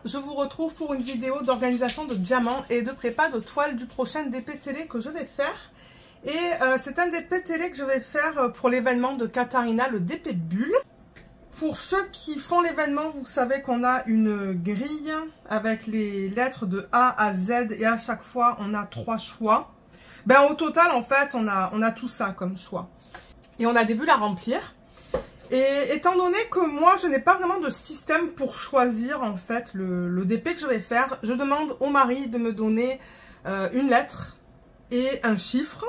je vous retrouve pour une vidéo d'organisation de diamants et de prépa de toile du prochain DP télé que je vais faire. Et c'est un DP télé que je vais faire pour l'événement de Katharina, le DP Bulle. Pour ceux qui font l'événement, vous savez qu'on a une grille avec les lettres de A à Z et à chaque fois on a 3 choix. Ben au total en fait on a tout ça comme choix. Et on a des bulles à remplir. Et étant donné que moi je n'ai pas vraiment de système pour choisir en fait le DP que je vais faire, je demande au mari de me donner une lettre et un chiffre.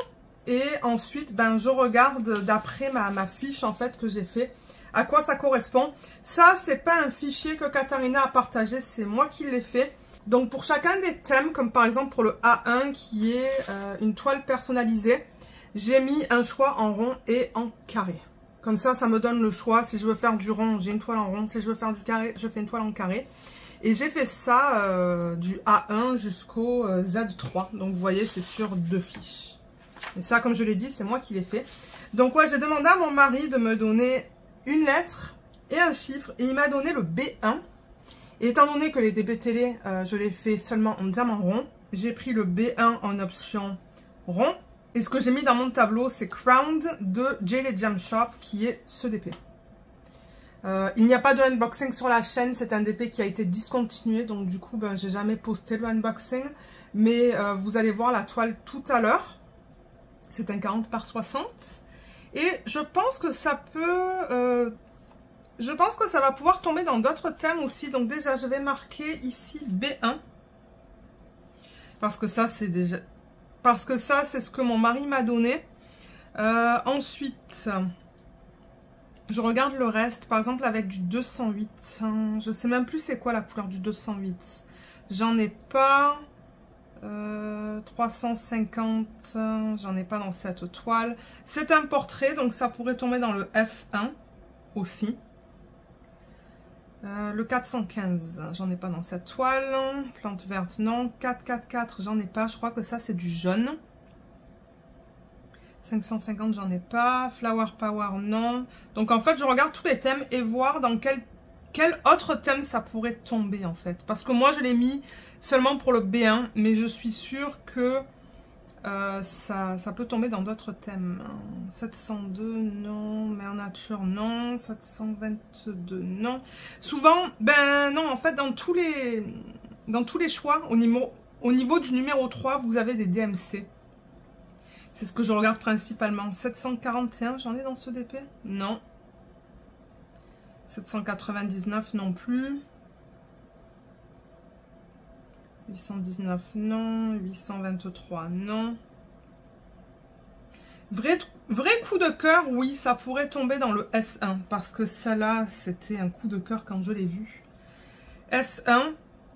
Et ensuite ben, je regarde d'après ma fiche en fait que j'ai fait à quoi ça correspond. Ça c'est pas un fichier que Katharina a partagé, c'est moi qui l'ai fait. Donc pour chacun des thèmes, comme par exemple pour le A1 qui est une toile personnalisée, j'ai mis un choix en rond et en carré. Comme ça, ça me donne le choix. Si je veux faire du rond, j'ai une toile en rond. Si je veux faire du carré, je fais une toile en carré. Et j'ai fait ça du A1 jusqu'au Z3. Donc, vous voyez, c'est sur 2 fiches. Et ça, comme je l'ai dit, c'est moi qui l'ai fait. Donc, ouais, j'ai demandé à mon mari de me donner une lettre et un chiffre. Et il m'a donné le B1. Et étant donné que les DP télé, je les fais seulement en diamant rond, j'ai pris le B1 en option rond. Et ce que j'ai mis dans mon tableau, c'est Crowned de Jaded Gem Shop, qui est ce DP. Il n'y a pas de unboxing sur la chaîne, c'est un DP qui a été discontinué, donc du coup, ben, j'ai jamais posté le unboxing. Mais vous allez voir la toile tout à l'heure. C'est un 40 par 60. Et je pense que ça peut... je pense que ça va pouvoir tomber dans d'autres thèmes aussi. Donc déjà, je vais marquer ici B1. Parce que ça, c'est déjà... Parce que ça, c'est ce que mon mari m'a donné. Ensuite, je regarde le reste. Par exemple, avec du 208. Je ne sais même plus c'est quoi la couleur du 208. J'en ai pas. 350. J'en ai pas dans cette toile. C'est un portrait, donc ça pourrait tomber dans le F1 aussi. Le 415, j'en ai pas dans cette toile. Plante verte, non. 444, j'en ai pas. Je crois que ça, c'est du jaune. 550, j'en ai pas. Flower Power, non. Donc, en fait, je regarde tous les thèmes et voir dans quel autre thème ça pourrait tomber, en fait. Parce que moi, je l'ai mis seulement pour le B1. Mais je suis sûre que ça peut tomber dans d'autres thèmes. 702, non. Mère Nature, non. 722, non. Souvent, ben non, en fait, dans tous les choix, au niveau du numéro 3, vous avez des DMC. C'est ce que je regarde principalement. 741, j'en ai dans ce DP? Non. 799 non plus. 819 non, 823 non. Vrai coup de cœur, oui, ça pourrait tomber dans le S1 parce que ça là, c'était un coup de cœur quand je l'ai vu. S1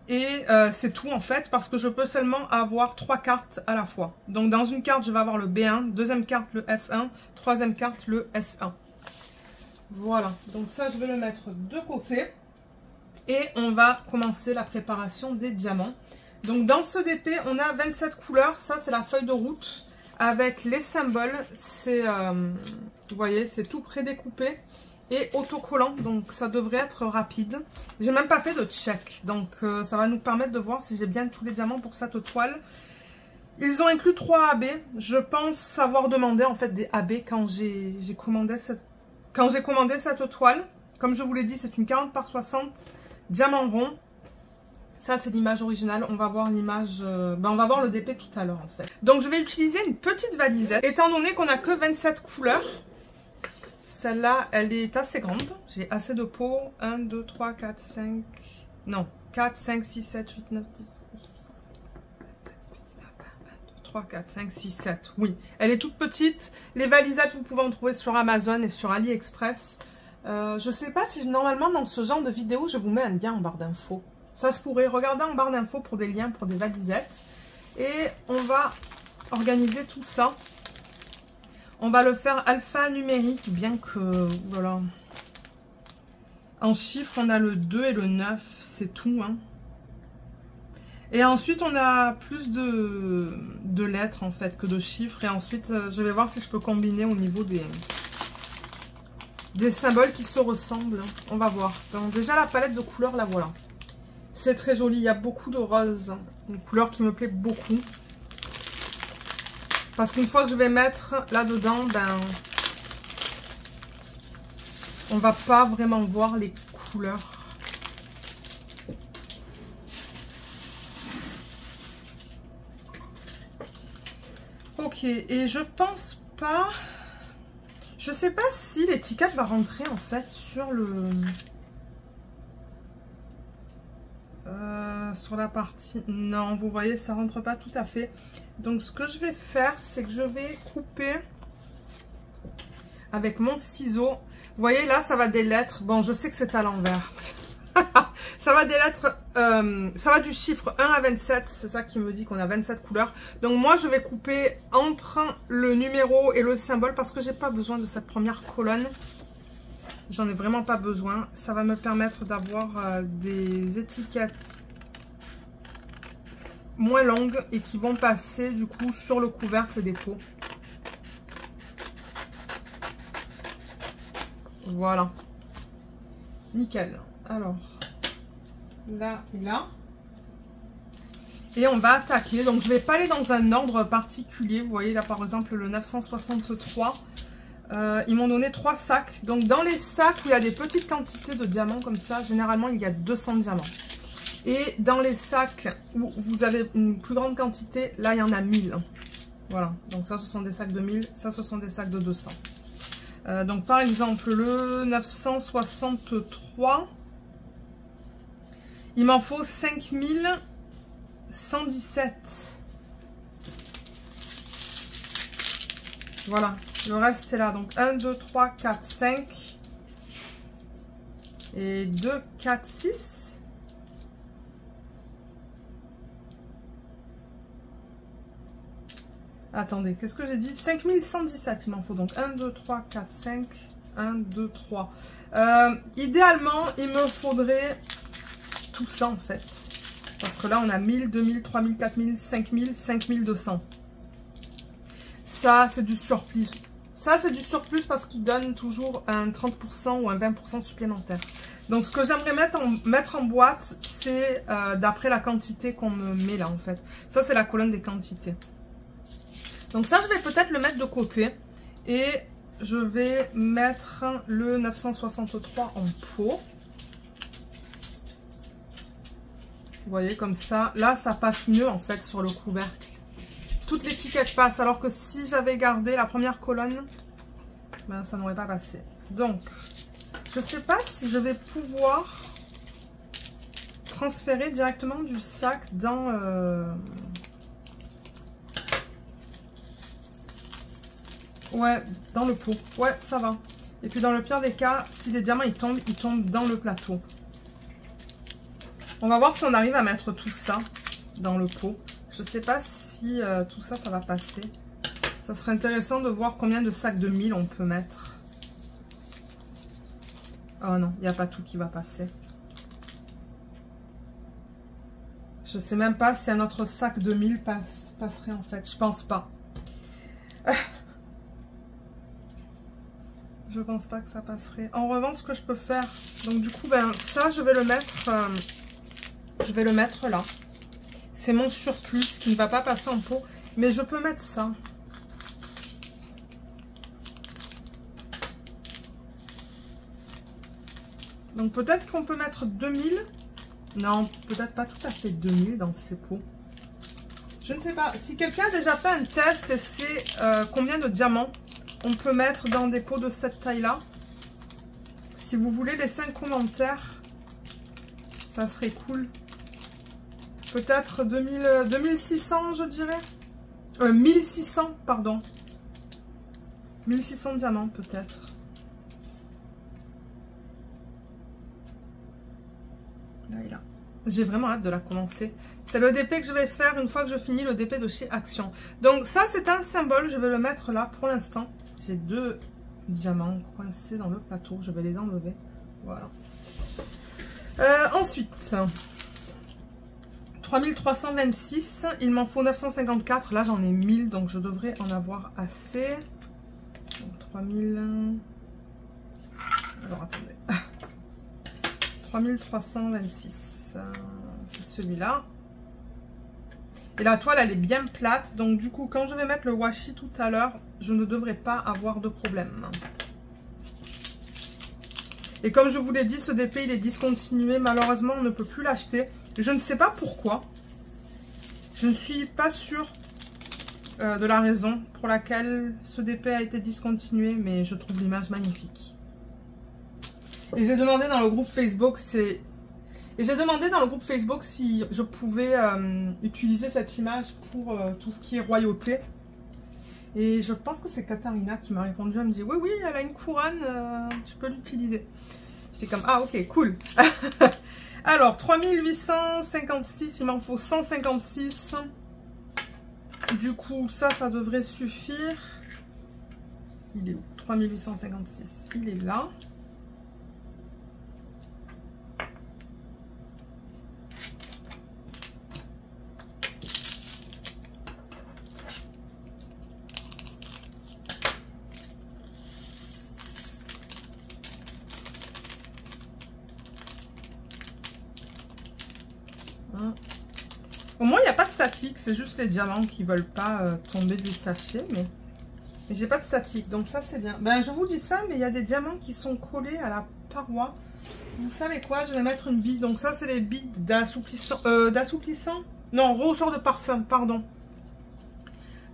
et c'est tout en fait parce que je peux seulement avoir 3 cartes à la fois. Donc dans une carte, je vais avoir le B1, deuxième carte le F1, troisième carte le S1. Voilà, donc ça je vais le mettre de côté. Et on va commencer la préparation des diamants. Donc dans ce DP, on a 27 couleurs. Ça, c'est la feuille de route avec les symboles. C'est, vous voyez, c'est tout prédécoupé et autocollant. Donc ça devrait être rapide. J'ai même pas fait de check. Donc ça va nous permettre de voir si j'ai bien tous les diamants pour cette toile. Ils ont inclus 3 AB. Je pense avoir demandé en fait des AB quand j'ai commandé cette toile. Comme je vous l'ai dit, c'est une 40 par 60. Diamant rond, ça c'est l'image originale, on va voir l'image, on va voir le DP tout à l'heure en fait. Donc je vais utiliser une petite valisette, étant donné qu'on n'a que 27 couleurs, celle-là elle est assez grande, j'ai assez de peau, 1, 2, 3, 4, 5, non, 4, 5, 6, 7, 8, 9, 10, 3, 4, 5, 6, 7, oui, elle est toute petite, les valisettes vous pouvez en trouver sur Amazon et sur AliExpress. Je sais pas si normalement dans ce genre de vidéo je vous mets un lien en barre d'infos. Ça se pourrait, regarder en barre d'infos pour des liens pour des valisettes. Et on va organiser tout ça. On va le faire alphanumérique, bien que voilà. En chiffres on a le 2 et le 9, c'est tout hein. Et ensuite on a plus de lettres en fait que de chiffres. Et ensuite je vais voir si je peux combiner au niveau des symboles qui se ressemblent. On va voir. Donc déjà la palette de couleurs, la voilà. C'est très joli, il y a beaucoup de rose, une couleur qui me plaît beaucoup. Parce qu'une fois que je vais mettre là-dedans, ben, on va pas vraiment voir les couleurs. Ok, et je pense pas... Je sais pas si l'étiquette va rentrer en fait sur le... sur la partie... Non, vous voyez, ça rentre pas tout à fait. Donc ce que je vais faire, c'est que je vais couper avec mon ciseau. Vous voyez, là, ça va des lettres. Bon, je sais que c'est à l'envers. Ça va des lettres, ça va du chiffre 1 à 27. C'est ça qui me dit qu'on a 27 couleurs. Donc moi, je vais couper entre le numéro et le symbole parce que j'ai pas besoin de cette première colonne. J'en ai vraiment pas besoin. Ça va me permettre d'avoir des étiquettes moins longues et qui vont passer du coup sur le couvercle des pots. Voilà. Nickel. Alors, là et là. Et on va attaquer. Donc, je ne vais pas aller dans un ordre particulier. Vous voyez là, par exemple, le 963. Ils m'ont donné 3 sacs. Donc, dans les sacs où il y a des petites quantités de diamants comme ça, généralement, il y a 200 diamants. Et dans les sacs où vous avez une plus grande quantité, là, il y en a 1000. Voilà. Donc, ça, ce sont des sacs de 1000. Ça, ce sont des sacs de 200. Donc, par exemple, le 963, il m'en faut 5117. Voilà, le reste est là. Donc, 1, 2, 3, 4, 5. Et 2, 4, 6. Attendez, qu'est-ce que j'ai dit? 5117, il m'en faut donc 1, 2, 3, 4, 5, 1, 2, 3. Idéalement, il me faudrait tout ça en fait. Parce que là, on a 1000, 2000, 3000, 4000, 5000, 5200. Ça, c'est du surplus. Ça, c'est du surplus parce qu'il donne toujours un 30% ou un 20% supplémentaire. Donc, ce que j'aimerais mettre en boîte, c'est d'après la quantité qu'on me met là en fait. Ça, c'est la colonne des quantités. Donc ça, je vais peut-être le mettre de côté et je vais mettre le 963 en pot. Vous voyez, comme ça. Là, ça passe mieux en fait sur le couvercle. Toute l'étiquette passe, alors que si j'avais gardé la première colonne, ben, ça n'aurait pas passé. Donc, je ne sais pas si je vais pouvoir transférer directement du sac dans... Ouais, dans le pot. Ouais, ça va. Et puis dans le pire des cas, si les diamants ils tombent dans le plateau. On va voir si on arrive à mettre tout ça dans le pot. Je sais pas si tout ça, ça va passer. Ça serait intéressant de voir combien de sacs de 1000 on peut mettre. Oh non, il n'y a pas tout qui va passer. Je sais même pas si un autre sac de 1000 passerait en fait. Je pense pas. Je pense pas que ça passerait. En revanche, ce que je peux faire, donc du coup, ben ça, je vais le mettre là. C'est mon surplus qui ne va pas passer en pot, mais je peux mettre ça. Donc peut-être qu'on peut mettre 2000. Non, peut-être pas tout à fait 2000 dans ces pots. Je ne sais pas. Si quelqu'un a déjà fait un test et sait combien de diamants on peut mettre dans des pots de cette taille-là. Si vous voulez laisser un commentaire, ça serait cool. Peut-être 2600, je dirais. 1600, pardon. 1600 diamants, peut-être. Là et là. J'ai vraiment hâte de la commencer. C'est le DP que je vais faire une fois que je finis le DP de chez Action. Donc ça, c'est un symbole. Je vais le mettre là pour l'instant. J'ai 2 diamants coincés dans le plateau. Je vais les enlever. Voilà. Ensuite, 3326. Il m'en faut 954. Là, j'en ai 1000. Donc, je devrais en avoir assez. Donc, 3000. Alors, attendez. 3326. celui-là. Et la toile, elle est bien plate. Donc, du coup, quand je vais mettre le washi tout à l'heure, je ne devrais pas avoir de problème. Et comme je vous l'ai dit, ce DP, il est discontinué. Malheureusement, on ne peut plus l'acheter. Je ne sais pas pourquoi. Je ne suis pas sûre de la raison pour laquelle ce DP a été discontinué. Mais je trouve l'image magnifique. Et j'ai demandé dans le groupe Facebook, si je pouvais utiliser cette image pour tout ce qui est royauté. Et je pense que c'est Katharina qui m'a répondu. Elle me dit oui, oui, elle a une couronne, tu peux l'utiliser. C'est comme, ah ok, cool. Alors, 3856, il m'en faut 156. Du coup, ça devrait suffire. Il est où? 3856, il est là. Au moins, il n'y a pas de statique. C'est juste les diamants qui ne veulent pas tomber du sachet. Mais j'ai pas de statique. Donc ça, c'est bien. Ben, je vous dis ça, mais il y a des diamants qui sont collés à la paroi. Vous savez quoi? Je vais mettre une bille. Donc ça, c'est les billes d'assouplissant. Non, ressort de parfum, pardon.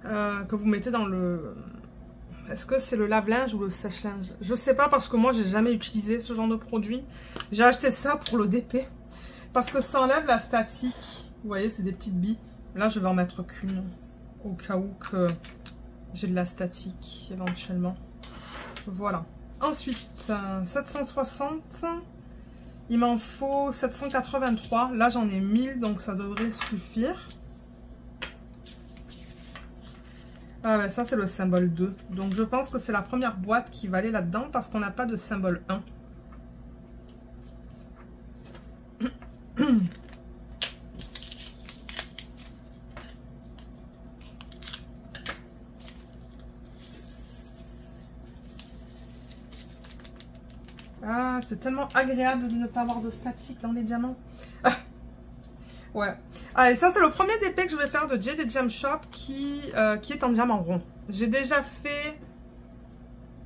Que vous mettez dans le... Est-ce que c'est le lave-linge ou le sèche-linge? Je sais pas parce que moi, j'ai jamais utilisé ce genre de produit. J'ai acheté ça pour le DP. Parce que ça enlève la statique. Vous voyez, c'est des petites billes. Là, je vais en mettre qu'une. Au cas où que j'ai de la statique, éventuellement. Voilà. Ensuite, 760. Il m'en faut 783. Là, j'en ai 1000, donc ça devrait suffire. Ah ouais, ça, c'est le symbole 2. Donc, je pense que c'est la première boîte qui va aller là-dedans parce qu'on n'a pas de symbole 1. Ah, c'est tellement agréable de ne pas avoir de statique dans les diamants. Ah, ouais. Ah, et ça, c'est le premier DP que je vais faire de JD Gem Shop qui est en diamant rond. J'ai déjà fait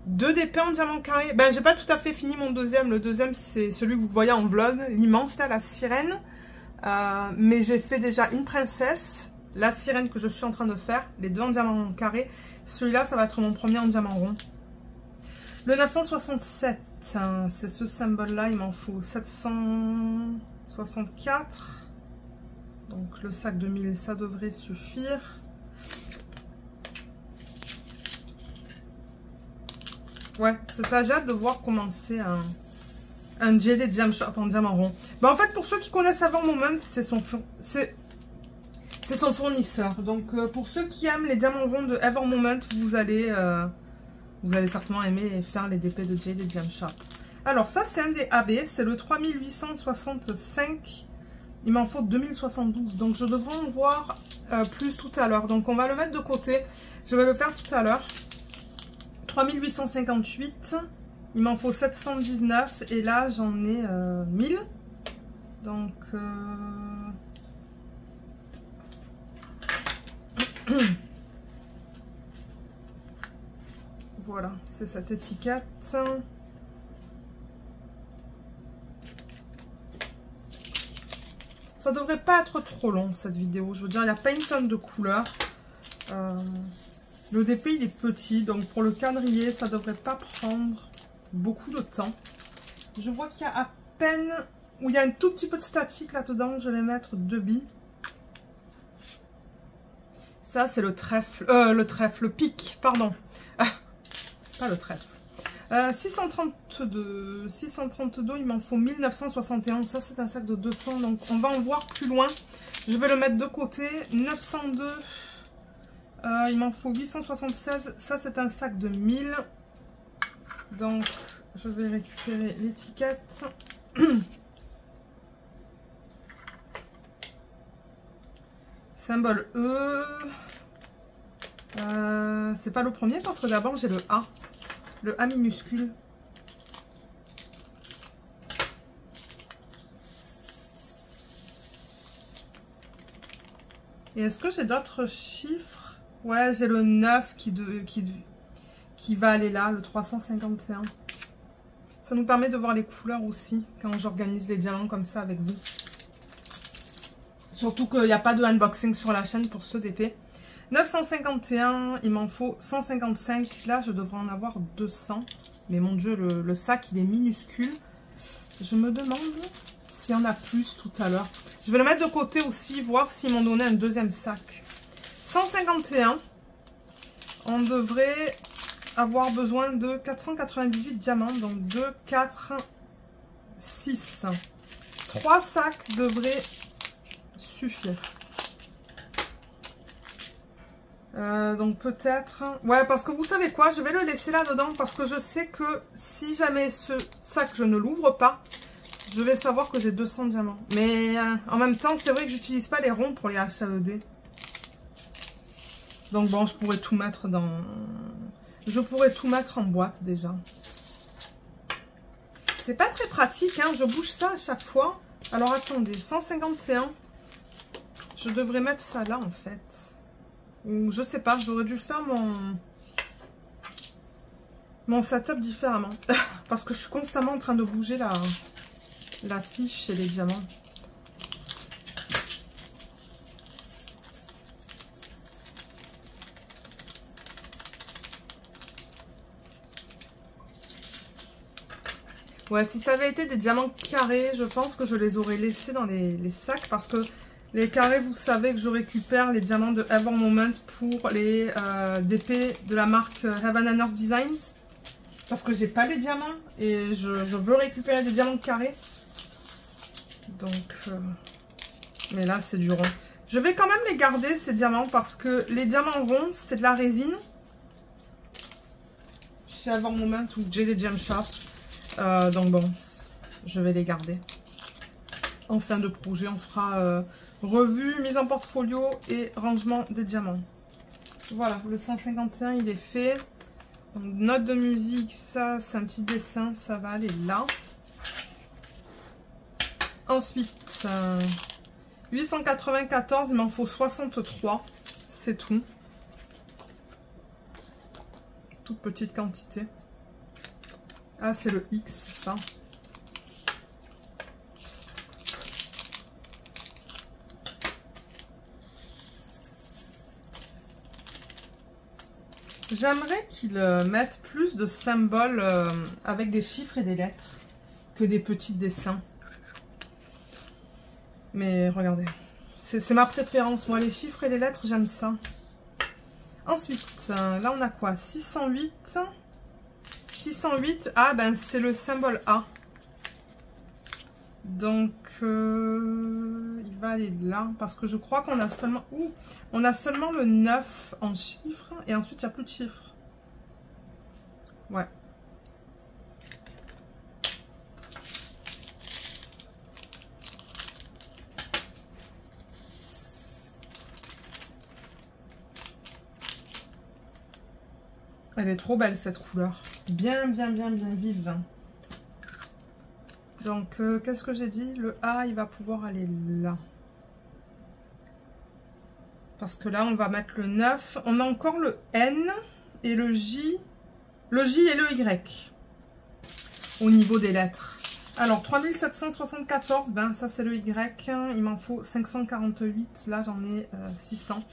2 DP en diamant carré. Ben, j'ai pas tout à fait fini mon deuxième. Le deuxième, c'est celui que vous voyez en vlog, l'immense, là, la sirène. Mais j'ai fait déjà une princesse, la sirène que je suis en train de faire, les 2 en diamant carré. Celui-là, ça va être mon premier en diamant rond. Le 967, hein, c'est ce symbole-là, il m'en faut 764. Donc le sac de 1000, ça devrait suffire. Ouais, c'est ça, j'ai hâte de voir comment c'est un JD Gem Shop en diamant rond. Ben, en fait, pour ceux qui connaissent Ever Moment, c'est son fournisseur. Donc, pour ceux qui aiment les diamants ronds de Ever Moment, vous allez certainement aimer faire les DP de JD Gem Shop. Alors, ça, c'est un des AB. C'est le 3865. Il m'en faut 2072. Donc, je devrais en voir plus tout à l'heure. Donc, on va le mettre de côté. Je vais le faire tout à l'heure. 3858. Il m'en faut 719 et là j'en ai 1000. Donc voilà, c'est cette étiquette. Ça devrait pas être trop long cette vidéo. Je veux dire, il n'y a pas une tonne de couleurs. Le DP il est petit, donc pour le quadriller, ça devrait pas prendre beaucoup de temps. Je vois qu'il y a à peine, où il y a un tout petit peu de statique là-dedans. Je vais mettre 2 billes. Ça, c'est le trèfle, le pic, pardon. Ah, pas le trèfle. 632, il m'en faut 1971. Ça, c'est un sac de 200, donc on va en voir plus loin. Je vais le mettre de côté. 902. Il m'en faut 876. Ça, c'est un sac de 1000. Donc, je vais récupérer l'étiquette. Symbole E. C'est pas le premier parce que d'abord, j'ai le A. Le A minuscule. Et est-ce que j'ai d'autres chiffres? Ouais, j'ai le 9 qui va aller là, le 351. Ça nous permet de voir les couleurs aussi quand j'organise les diamants comme ça avec vous. Surtout qu'il n'y a pas de unboxing sur la chaîne pour ceux d'épée. 951, il m'en faut 155. Là, je devrais en avoir 200. Mais mon Dieu, le sac, il est minuscule. Je me demande s'il y en a plus tout à l'heure. Je vais le mettre de côté aussi, voir s'ils m'ont donné un deuxième sac. 151. On devrait avoir besoin de 498 diamants. Donc 2, 4, 6. 3 sacs devraient suffire. Donc peut-être... Ouais, parce que vous savez quoi, je vais le laisser là-dedans parce que je sais que si jamais ce sac, je ne l'ouvre pas, je vais savoir que j'ai 200 diamants. Mais en même temps, c'est vrai que j'utilise pas les ronds pour les HAED. Donc bon, je pourrais tout mettre dans... Je pourrais tout mettre en boîte déjà. C'est pas très pratique, hein, je bouge ça à chaque fois. Alors attendez, 151. Je devrais mettre ça là en fait. Ou je sais pas, j'aurais dû faire mon setup différemment. Parce que je suis constamment en train de bouger la fiche et les diamants. Ouais, si ça avait été des diamants carrés, je pense que je les aurais laissés dans les sacs. Parce que les carrés, vous savez que je récupère les diamants de Ever Moment pour les DP de la marque Heaven and Earth Designs. Parce que j'ai pas les diamants et je veux récupérer des diamants carrés. Donc, mais là c'est du rond. Je vais quand même les garder ces diamants parce que les diamants ronds, c'est de la résine. Chez Ever Moment ou JD Gem Shop. Donc bon, je vais les garder. En fin de projet, on fera revue, mise en portfolio et rangement des diamants. Voilà, le 151 il est fait. Donc, note de musique, ça c'est un petit dessin, ça va aller là. Ensuite, 894, il m'en faut 63, c'est tout. Toute petite quantité. Ah, c'est le X, ça. J'aimerais qu'ils mettent plus de symboles avec des chiffres et des lettres que des petits dessins. Mais regardez, c'est ma préférence. Moi, les chiffres et les lettres, j'aime ça. Ensuite, là, on a quoi? 608. 608, ah ben c'est le symbole A. Donc, il va aller là. Parce que je crois qu'on a seulement... Ouh, on a seulement le 9 en chiffres. Et ensuite, il n'y a plus de chiffres. Ouais. Elle est trop belle cette couleur. Bien vive. Donc, qu'est-ce que j'ai dit? Le A, il va pouvoir aller là. Parce que là, on va mettre le 9. On a encore le N et le J. Le J et le Y. Au niveau des lettres. Alors, 3774, ben ça c'est le Y. Il m'en faut 548. Là, j'en ai 600.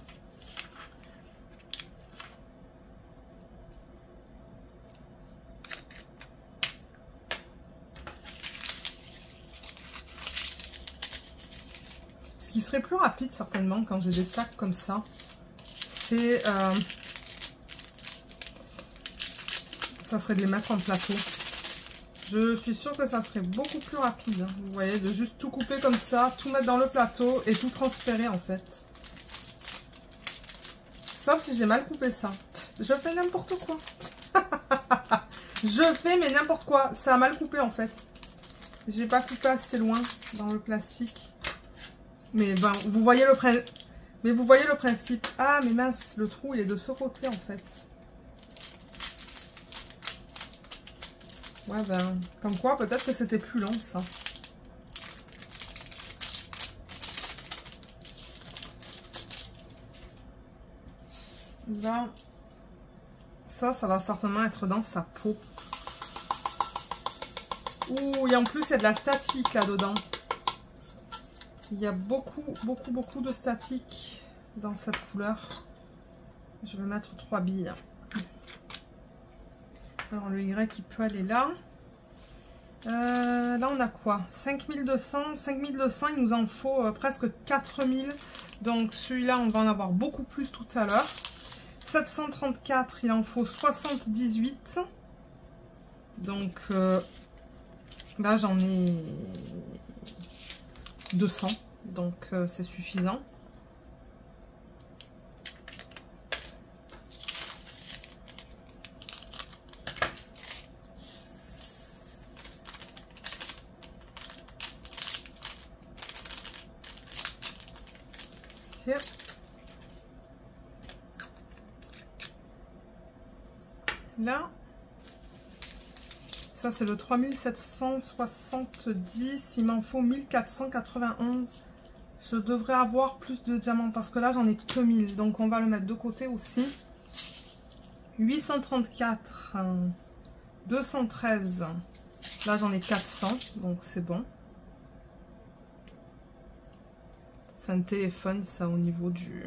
Ce qui serait plus rapide certainement quand j'ai des sacs comme ça, c'est ça serait de les mettre en plateau. Je suis sûre que ça serait beaucoup plus rapide. Hein. Vous voyez, de juste tout couper comme ça, tout mettre dans le plateau et tout transférer en fait. Sauf si j'ai mal coupé ça. Je fais n'importe quoi. Je fais mais n'importe quoi. Ça a mal coupé en fait. J'ai pas coupé assez loin dans le plastique. Mais ben, vous voyez le principe. Mais vous voyez le principe. Ah, mais mince, le trou, il est de ce côté, en fait. Ouais, ben, comme quoi, peut-être que c'était plus long, ça. Là, ça va certainement être dans sa peau. Ouh, et en plus, il y a de la statique là-dedans. Il y a beaucoup de statique dans cette couleur. Je vais mettre 3 billes. Alors, le Y, il peut aller là. Là, on a quoi? 5200. 5200, il nous en faut presque 4000. Donc, celui-là, on va en avoir beaucoup plus tout à l'heure. 734, il en faut 78. Donc, là, j'en ai 200. Donc, c'est suffisant. Okay. Là, ça c'est le 3770, il m'en faut 1491. Je devrais avoir plus de diamants parce que là j'en ai que 1000, donc on va le mettre de côté aussi. 834, 213, là j'en ai 400, donc c'est bon. C'est un téléphone, ça, au niveau du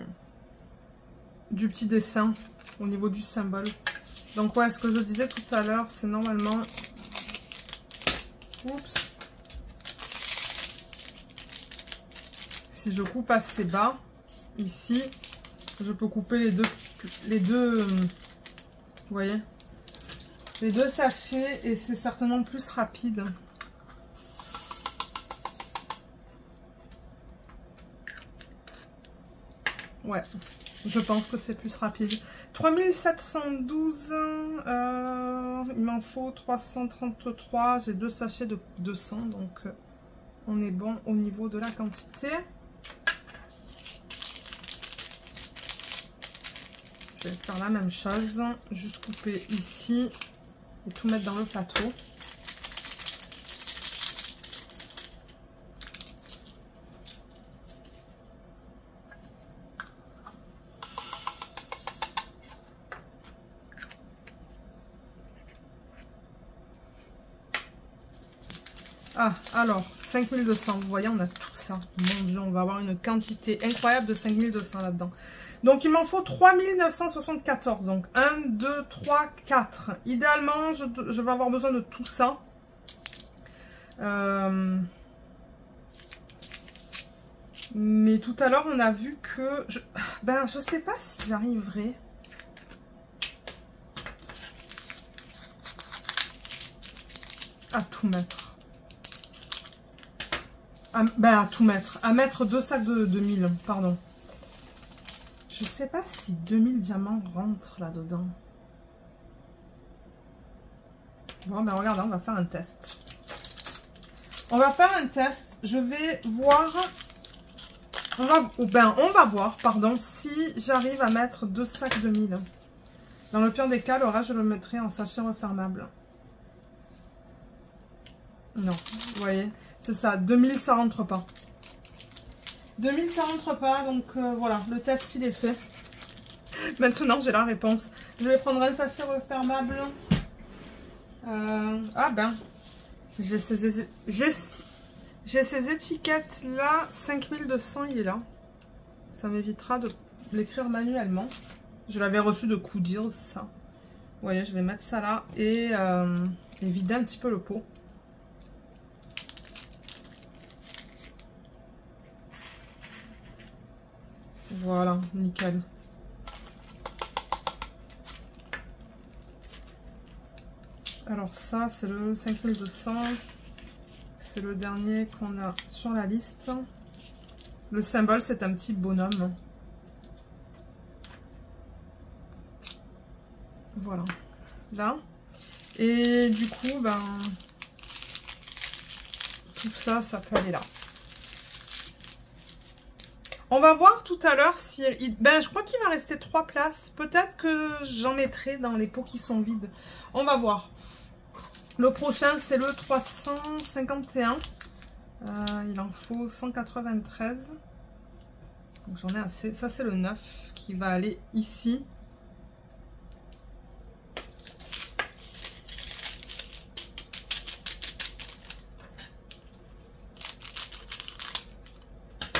petit dessin, au niveau du symbole. Donc, ouais, ce que je disais tout à l'heure, c'est normalement... Oups. Si je coupe assez bas, ici, je peux couper les deux, vous voyez, les deux sachets, et c'est certainement plus rapide. Ouais, je pense que c'est plus rapide. 3712, il m'en faut 333. J'ai 2 sachets de 200, donc on est bon au niveau de la quantité. Je vais faire la même chose, juste couper ici et tout mettre dans le plateau. Ah, alors, 5200, vous voyez, on a tout ça. Mon Dieu, on va avoir une quantité incroyable de 5200 là-dedans. Donc, il m'en faut 3974. Donc, 1, 2, 3, 4. Idéalement, je vais avoir besoin de tout ça. Mais tout à l'heure, on a vu que... je sais pas si j'arriverai... à tout mettre. À tout mettre. À mettre 2 sacs de 1000, pardon. Je sais pas si 2000 diamants rentrent là-dedans. Bon, ben regardez, on va faire un test. On va faire un test. Je vais voir... on va voir, pardon, si j'arrive à mettre 2 sacs de 1000. Dans le pire des cas, le reste, je le mettrai en sachet refermable. Non, vous voyez, c'est ça, 2000 ça rentre pas. 2000 ça rentre pas, donc voilà, le test il est fait. Maintenant j'ai la réponse. Je vais prendre un sachet refermable. Ah ben, j'ai ces étiquettes là, 5200 il est là. Ça m'évitera de l'écrire manuellement. Je l'avais reçu de Coup Deals, ça. Vous voyez, je vais mettre ça là et vider un petit peu le pot. Voilà, nickel. Alors ça, c'est le 5200. C'est le dernier qu'on a sur la liste. Le symbole, c'est un petit bonhomme. Voilà. Là. Et du coup, ben... tout ça, ça peut aller là. On va voir tout à l'heure si... je crois qu'il va rester 3 places. Peut-être que j'en mettrai dans les pots qui sont vides. On va voir. Le prochain, c'est le 351. Il en faut 193. Donc j'en ai assez. Ça, c'est le 9 qui va aller ici.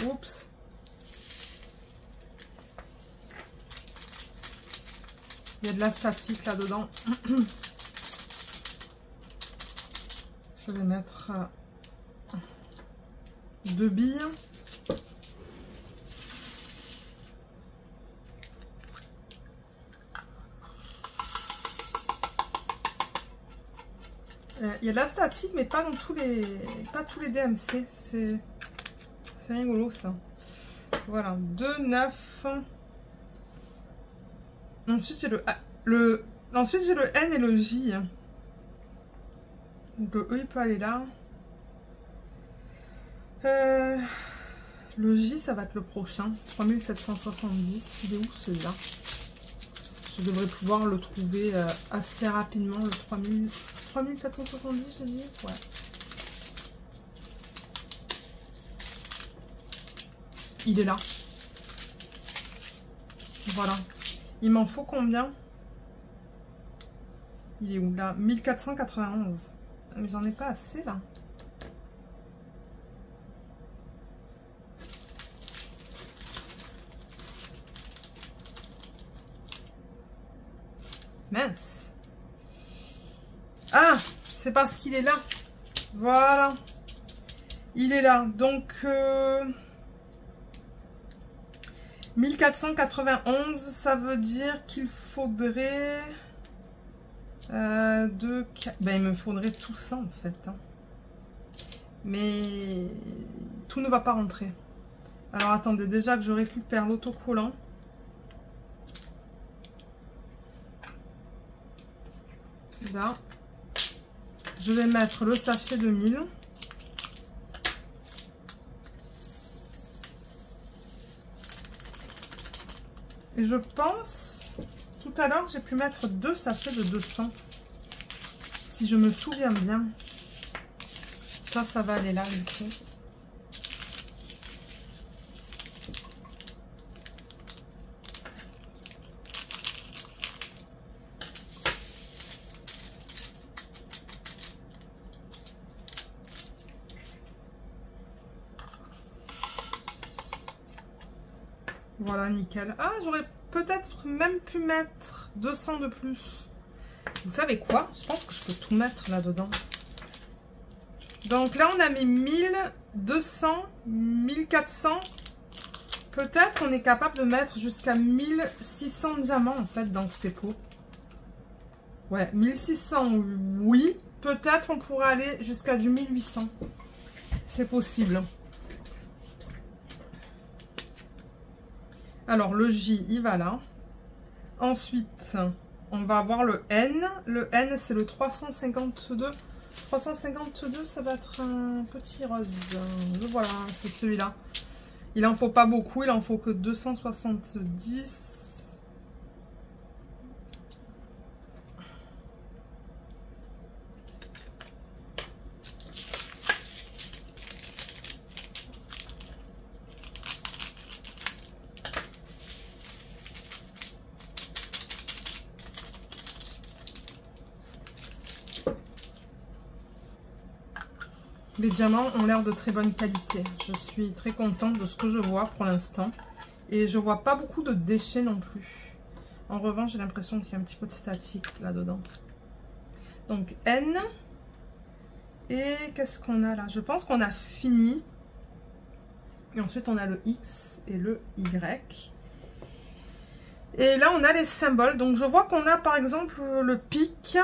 Oups. Il y a de la statique là-dedans. Je vais mettre 2 billes. Il y a de la statique, mais pas dans tous les DMC. C'est rigolo ça. Voilà, 2, 9. Ensuite j'ai ensuite j'ai le N et le J. Donc le E il peut aller là. Le J ça va être le prochain. 3770. Il est où celui-là? Je devrais pouvoir le trouver assez rapidement. Le 3770 j'ai dit. Ouais. Il est là. Voilà. Il m'en faut combien? Il est où là? 1491. Mais j'en ai pas assez là. Mince. Ah, c'est parce qu'il est là. Voilà. Il est là. Donc 1491, ça veut dire qu'il faudrait ben, il me faudrait tout ça en fait. Hein. Mais tout ne va pas rentrer. Alors attendez, déjà que je récupère l'autocollant. Là. Je vais mettre le sachet de 1000. Et je pense, tout à l'heure, j'ai pu mettre 2 sachets de 200. Si je me souviens bien. Ça va aller là, du coup. Voilà, nickel. Ah, j'aurais peut-être même pu mettre 200 de plus. Vous savez quoi? Je pense que je peux tout mettre là-dedans. Donc là, on a mis 1200, 1400. Peut-être on est capable de mettre jusqu'à 1600 diamants, en fait, dans ces pots. Ouais, 1600, oui. Peut-être on pourra aller jusqu'à du 1800. C'est possible. Alors, le J, il va là. Ensuite, on va avoir le N. Le N, c'est le 352. 352, ça va être un petit rose. Voilà, c'est celui-là. Il en faut pas beaucoup, il en faut que 270. Les diamants ont l'air de très bonne qualité. Je suis très contente de ce que je vois pour l'instant. Et je vois pas beaucoup de déchets non plus. En revanche, j'ai l'impression qu'il y a un petit peu de statique là-dedans. Donc N. Et qu'est-ce qu'on a là? Je pense qu'on a fini. Et ensuite, on a le X et le Y. Et là, on a les symboles. Donc, je vois qu'on a par exemple le pic.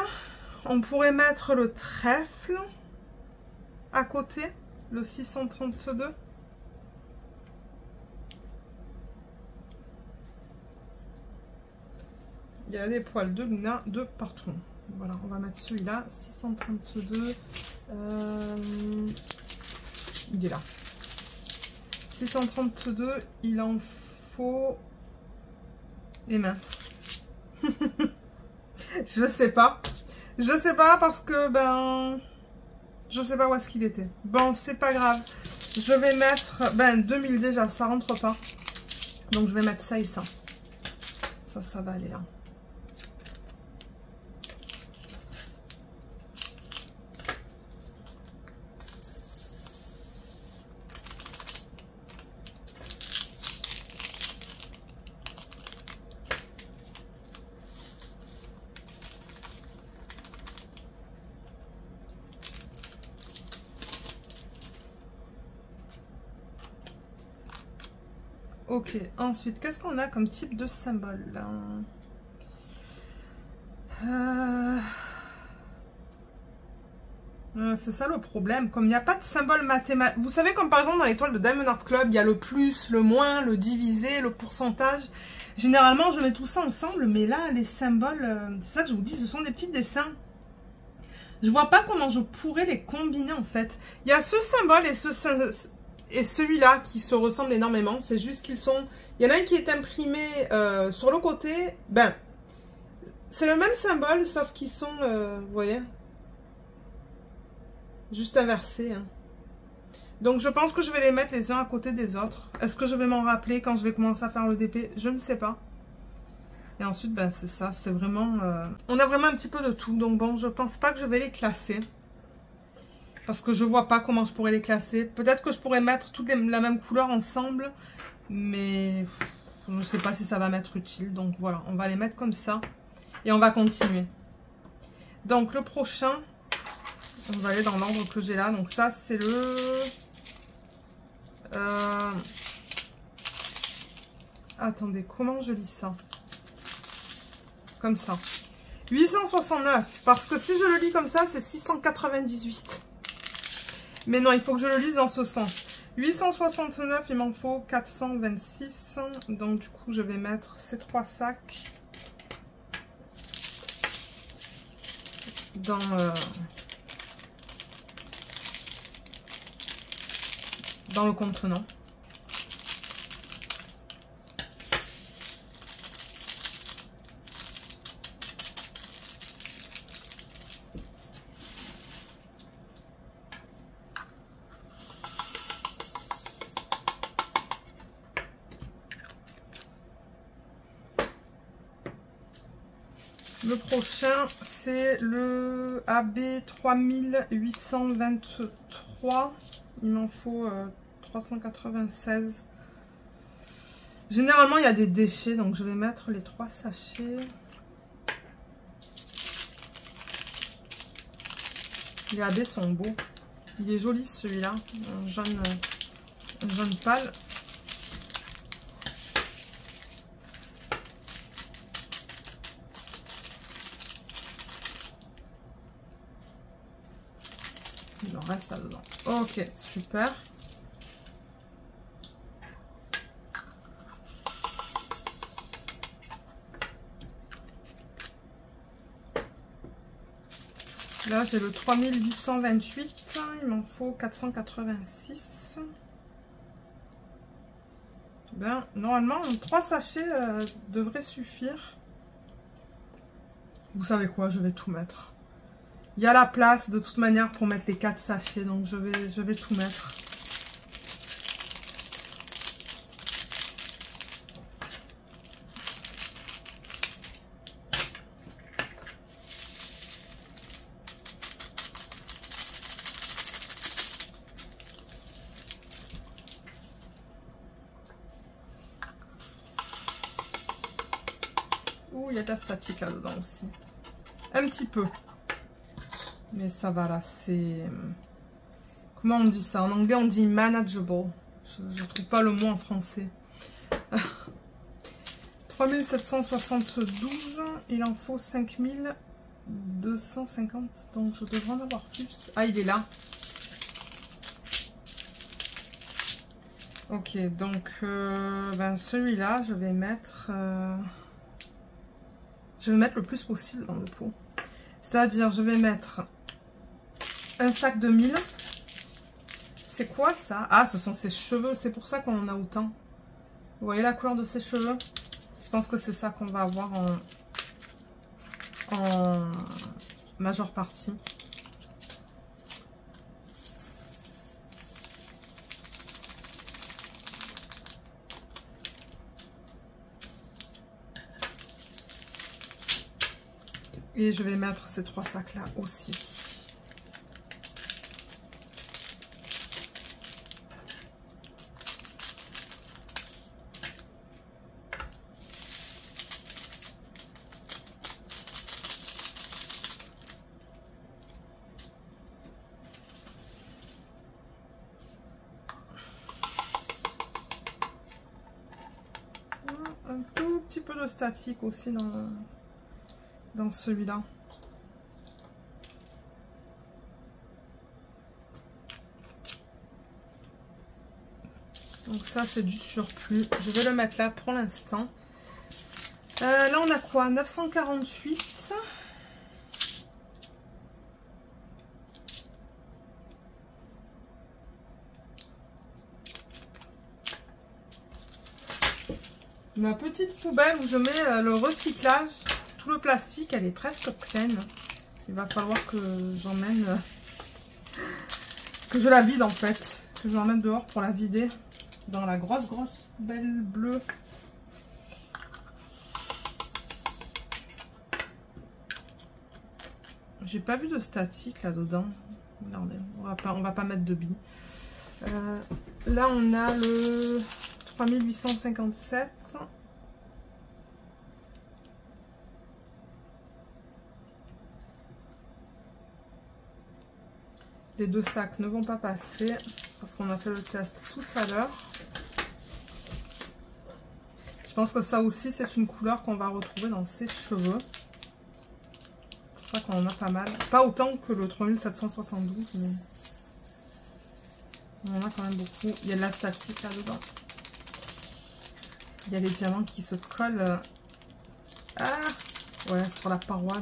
On pourrait mettre le trèfle. À côté, le 632. Il y a des poils de Luna de partout. Voilà, on va mettre celui-là. 632. Il est là. 632, il en faut... Et mince. Je sais pas. Je sais pas parce que, ben... Je sais pas où est-ce qu'il était. Bon, c'est pas grave. Je vais mettre... Ben, 2000 déjà, ça rentre pas. Donc, je vais mettre ça et ça. Ça va aller là. Ok, ensuite, qu'est-ce qu'on a comme type de symbole là? C'est ça le problème, comme il n'y a pas de symbole mathématique. Vous savez, comme par exemple dans l'étoile de Diamond Art Club, il y a le plus, le moins, le divisé, le pourcentage. Généralement, je mets tout ça ensemble, mais là, les symboles, c'est ça que je vous dis, ce sont des petits dessins. Je vois pas comment je pourrais les combiner en fait. Il y a ce symbole et celui-là qui se ressemblent énormément. C'est juste qu'ils sont... Il y en a un qui est imprimé sur le côté. Ben, c'est le même symbole, sauf qu'ils sont, vous voyez, juste inversés. Hein. Donc je pense que je vais les mettre les uns à côté des autres. Est-ce que je vais m'en rappeler quand je vais commencer à faire le DP? Je ne sais pas. Et ensuite, ben, c'est ça, c'est vraiment... On a vraiment un petit peu de tout. Donc bon, je pense pas que je vais les classer. Parce que je vois pas comment je pourrais les classer. Peut-être que je pourrais mettre toutes la même couleur ensemble. Mais je ne sais pas si ça va m'être utile. Donc voilà, on va les mettre comme ça. Et on va continuer. Donc le prochain, on va aller dans l'ordre que j'ai là. Donc ça, c'est le... Attendez, comment je lis ça? Comme ça. 869. Parce que si je le lis comme ça, c'est 698. Mais non, il faut que je le lise dans ce sens. 869, il m'en faut 426. Donc du coup, je vais mettre ces 3 sacs dans le contenant. Le prochain, c'est le AB 3823. Il m'en faut 396. Généralement, il y a des déchets, donc je vais mettre les 3 sachets. Les AB sont beaux. Il est joli celui-là, un jaune pâle. Il en reste là-dedans. Ok, super. Là, j'ai le 3828. Il m'en faut 486. Ben, normalement, 3 sachets devraient suffire. Vous savez quoi, je vais tout mettre. Il y a la place de toute manière pour mettre les 4 sachets, donc je vais tout mettre. Ouh, il y a de la statique là-dedans aussi. Un petit peu. Mais ça va là, c'est... Comment on dit ça? En anglais, on dit manageable. Je ne trouve pas le mot en français. 3772. Il en faut 5250. Donc, je devrais en avoir plus. Ah, il est là. Ok, donc, ben, celui-là, je vais mettre... Je vais mettre le plus possible dans le pot. C'est-à-dire, je vais mettre... un sac de 1000. C'est quoi ça? Ah, ce sont ses cheveux. C'est pour ça qu'on en a autant. Vous voyez la couleur de ses cheveux? Je pense que c'est ça qu'on va avoir en majeure partie. Et je vais mettre ces 3 sacs là aussi. peu de statique aussi dans celui-là. Donc ça c'est du surplus. Je vais le mettre là pour l'instant. Là on a quoi? 948. Ma petite poubelle où je mets le recyclage, tout le plastique, elle est presque pleine. Il va falloir que j'emmène, que je la vide en fait. Que je l'emmène dehors pour la vider. Dans la grosse poubelle bleue. J'ai pas vu de statique là-dedans. Regardez, on va pas mettre de billes. Là, on a le 3857. Les deux sacs ne vont pas passer parce qu'on a fait le test tout à l'heure. Je pense que ça aussi, c'est une couleur qu'on va retrouver dans ses cheveux. C'est pour ça qu'on en a pas mal. Pas autant que le 3772, mais on en a quand même beaucoup. Il y a de la statique là-dedans. Il y a les diamants qui se collent ouais, sur la paroi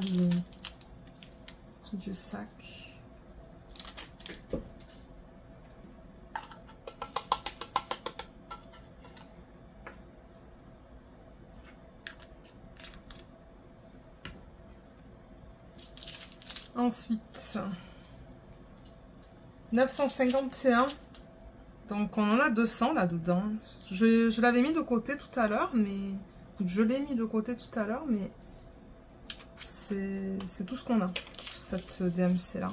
du sac. Ensuite, 951. Donc on en a 200 là-dedans. Je l'avais mis de côté tout à l'heure, mais je l'ai mis de côté tout à l'heure, mais c'est tout ce qu'on a, cette DMC là.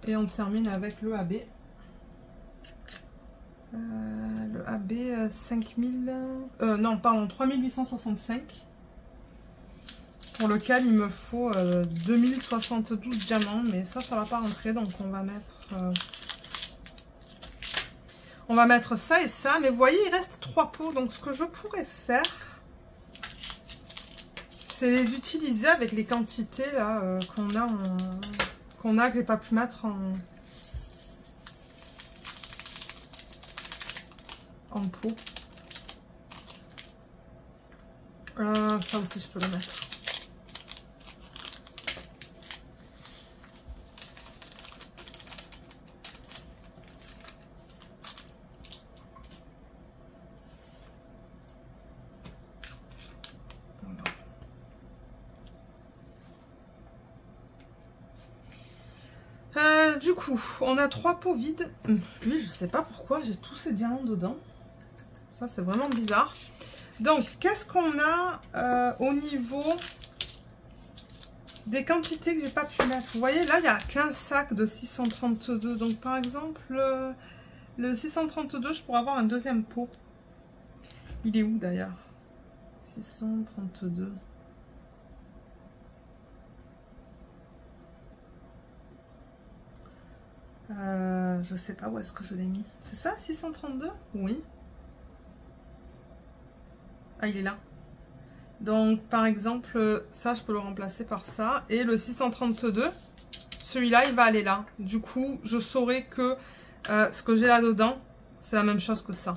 Et on termine avec le AB. Le AB 5000... non, pardon, 3865. Pour lequel il me faut 2072 diamants. Mais ça va pas rentrer. Donc on va mettre ça et ça. Mais vous voyez, il reste 3 pots. Donc ce que je pourrais faire, c'est les utiliser avec les quantités là qu'on a que j'ai pas pu mettre en pot. Ça aussi je peux le mettre. Du coup, on a 3 pots vides. Lui, je sais pas pourquoi j'ai tous ces diamants dedans. Ça, c'est vraiment bizarre. Donc, qu'est-ce qu'on a au niveau des quantités que j'ai pas pu mettre? Vous voyez, là, il n'y a qu'un sac de 632. Donc, par exemple, le 632, je pourrais avoir un deuxième pot. Il est où, d'ailleurs? 632. Je sais pas où est-ce que je l'ai mis. C'est ça, 632? Oui. Ah, il est là. Donc, par exemple, ça, je peux le remplacer par ça. Et le 632, celui-là, il va aller là. Du coup, je saurai que ce que j'ai là-dedans, c'est la même chose que ça.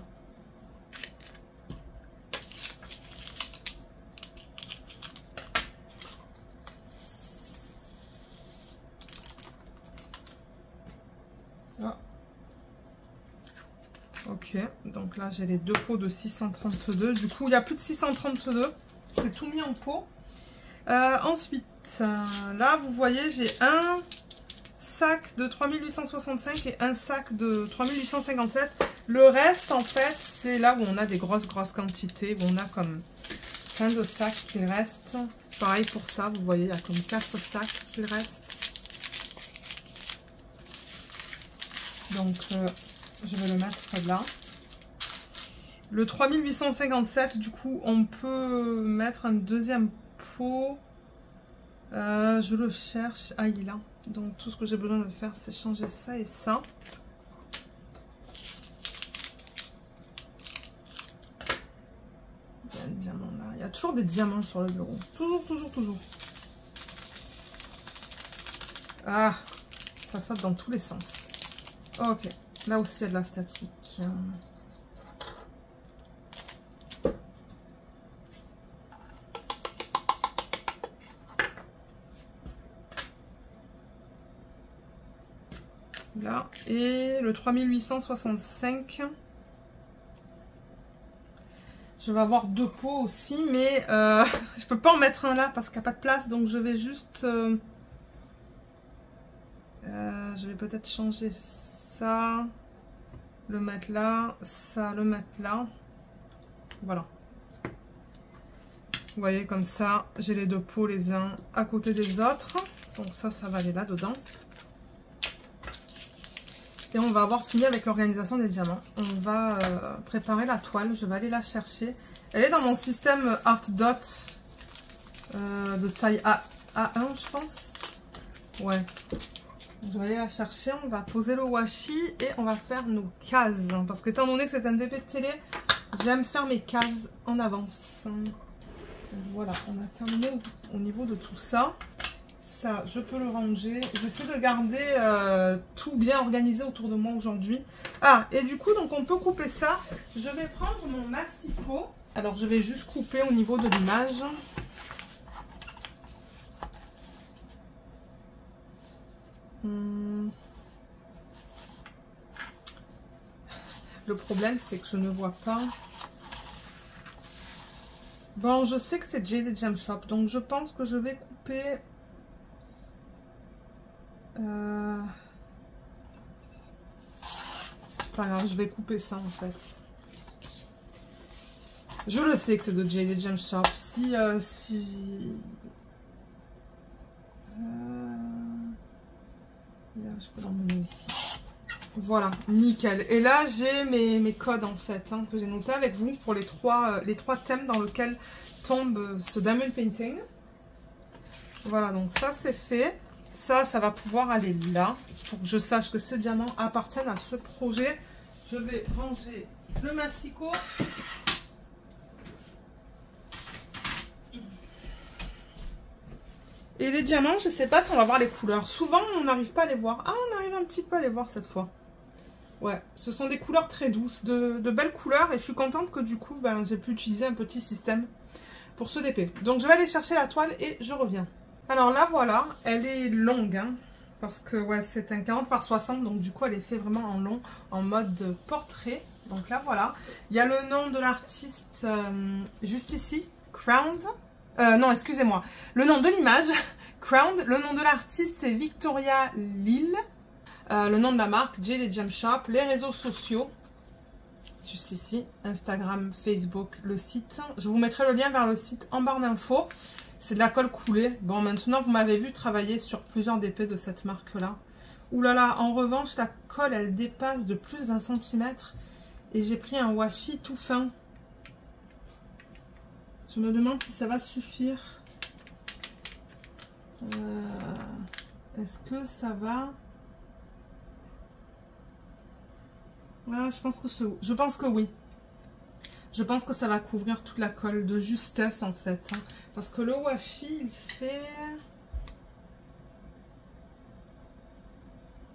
Ok, donc là j'ai les 2 pots de 632. Du coup, il n'y a plus de 632. C'est tout mis en pot. Ensuite, là, vous voyez, j'ai un sac de 3865 et un sac de 3857. Le reste, en fait, c'est là où on a des grosses quantités. Où on a comme plein de sacs qui restent. Pareil pour ça, vous voyez, il y a comme 4 sacs qui restent. Donc... je vais le mettre là. Le 3857, du coup, on peut mettre un deuxième pot. Je le cherche. Ah, il est là. Donc tout ce que j'ai besoin de faire, c'est changer ça et ça. Il y a un diamant là. Il y a toujours des diamants sur le bureau. Toujours, toujours, toujours. Ah, ça saute dans tous les sens. Ok. Là aussi, il y a de la statique. Là. Et le 3865. Je vais avoir 2 pots aussi, mais je peux pas en mettre un là parce qu'il n'y a pas de place. Donc je vais juste... je vais peut-être changer ça. Le mettre là. Ça, le mettre là. Voilà. Vous voyez, comme ça, j'ai les 2 pots les uns à côté des autres. Donc ça, ça va aller là-dedans. Et on va avoir fini avec l'organisation des diamants. On va préparer la toile. Je vais aller la chercher. Elle est dans mon système Art Dot de taille A1, je pense. Ouais. Je vais aller la chercher. On va poser le washi et on va faire nos cases. Parce qu'étant donné que c'est un DP de télé, j'aime faire mes cases en avance. Donc voilà, on a terminé au niveau de tout ça. Ça, je peux le ranger. J'essaie de garder tout bien organisé autour de moi aujourd'hui. Ah, et du coup, donc on peut couper ça. Je vais prendre mon massicot. Alors, je vais juste couper au niveau de l'image. Le problème, c'est que je ne vois pas. Bon, je sais que c'est Jaded Gem Shop, donc je pense que je vais couper... C'est pas grave, je vais couper ça en fait. Je le sais que c'est de Jaded Gem Shop. Là, je peux l'emmener ici. Voilà, nickel. Et là, j'ai mes codes en fait, hein, que j'ai noté avec vous pour les trois thèmes dans lesquels tombe ce diamond painting. Voilà, donc ça c'est fait. Ça va pouvoir aller là pour que je sache que ces diamants appartiennent à ce projet. Je vais ranger le massicot. Et les diamants, je ne sais pas si on va voir les couleurs. Souvent, on n'arrive pas à les voir. Ah, on arrive un petit peu à les voir cette fois. Ouais, ce sont des couleurs très douces, de belles couleurs. Et je suis contente que du coup, ben, j'ai pu utiliser un petit système pour ce DP. Donc, je vais aller chercher la toile et je reviens. Alors là, voilà, elle est longue, hein, parce que ouais, c'est un 40 par 60. Donc, du coup, elle est faite vraiment en long, en mode portrait. Donc là, voilà. Il y a le nom de l'artiste juste ici, Crowned. Non, excusez-moi. Le nom de l'image, Crowned. Le nom de l'artiste, c'est Victoria Lille. Le nom de la marque, Jaded Gem Shop. Les réseaux sociaux, juste ici, Instagram, Facebook, le site. Je vous mettrai le lien vers le site en barre d'infos. C'est de la colle coulée. Bon, maintenant, vous m'avez vu travailler sur plusieurs DP de cette marque-là. Ouh là là, en revanche, la colle, elle dépasse de plus d'1 centimètre. Et j'ai pris un washi tout fin. Je me demande si ça va suffire. Est-ce que ça va? Ah, je pense que oui. Je pense que ça va couvrir toute la colle de justesse en fait. Hein, parce que le washi, il fait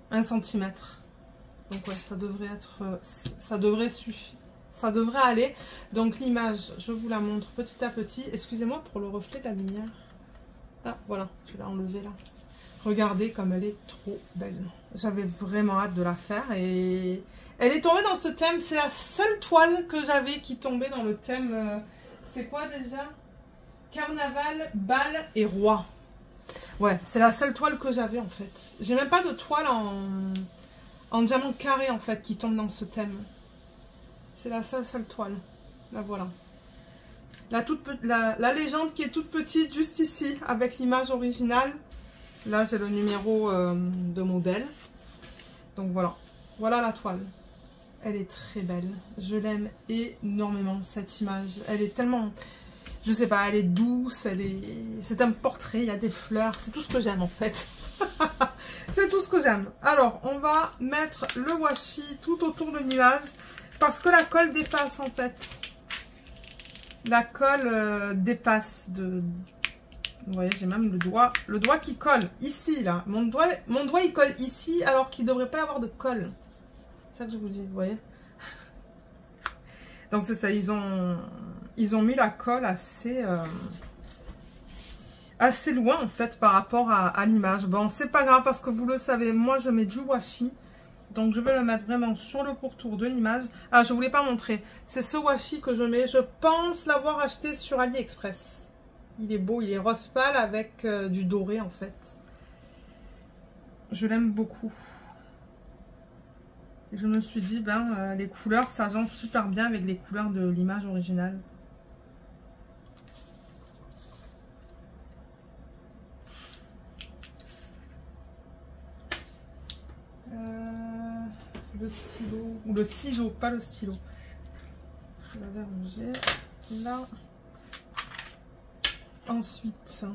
1 centimètre. Donc ouais, ça devrait être... ça devrait suffire. Ça devrait aller. Donc l'image, je vous la montre petit à petit. Excusez-moi pour le reflet de la lumière. Ah, voilà, je l'ai enlevée là. Regardez comme elle est trop belle. J'avais vraiment hâte de la faire et elle est tombée dans ce thème. C'est la seule toile que j'avais qui tombait dans le thème. C'est quoi déjà? Carnaval, bal et roi. Ouais, c'est la seule toile que j'avais en fait. J'ai même pas de toile en diamant carré en fait qui tombe dans ce thème. C'est la seule toile. La voilà. La légende qui est toute petite juste ici avec l'image originale. Là, j'ai le numéro de modèle. Donc voilà. Voilà la toile. Elle est très belle. Je l'aime énormément cette image. Elle est tellement... Je sais pas, elle est douce, c'est un portrait, il y a des fleurs, c'est tout ce que j'aime en fait. C'est tout ce que j'aime. Alors, on va mettre le washi tout autour de l'image parce que la colle dépasse en fait. La colle dépasse de... Vous voyez, j'ai même le doigt qui colle ici là. Mon doigt il colle ici alors qu'il ne devrait pas y avoir de colle. C'est ça que je vous dis, vous voyez. Donc c'est ça, ils ont mis la colle assez loin en fait par rapport à l'image. Bon, c'est pas grave parce que vous le savez, moi je mets du washi. Donc je vais le mettre vraiment sur le pourtour de l'image. Ah, je ne voulais pas montrer. C'est ce washi que je mets. Je pense l'avoir acheté sur AliExpress. Il est beau, il est rose pâle avec du doré en fait. Je l'aime beaucoup. Et je me suis dit, ben, les couleurs s'agencent super bien avec les couleurs de l'image originale. Le stylo, ou le ciseau, pas le stylo. Je vais ranger là. Ensuite,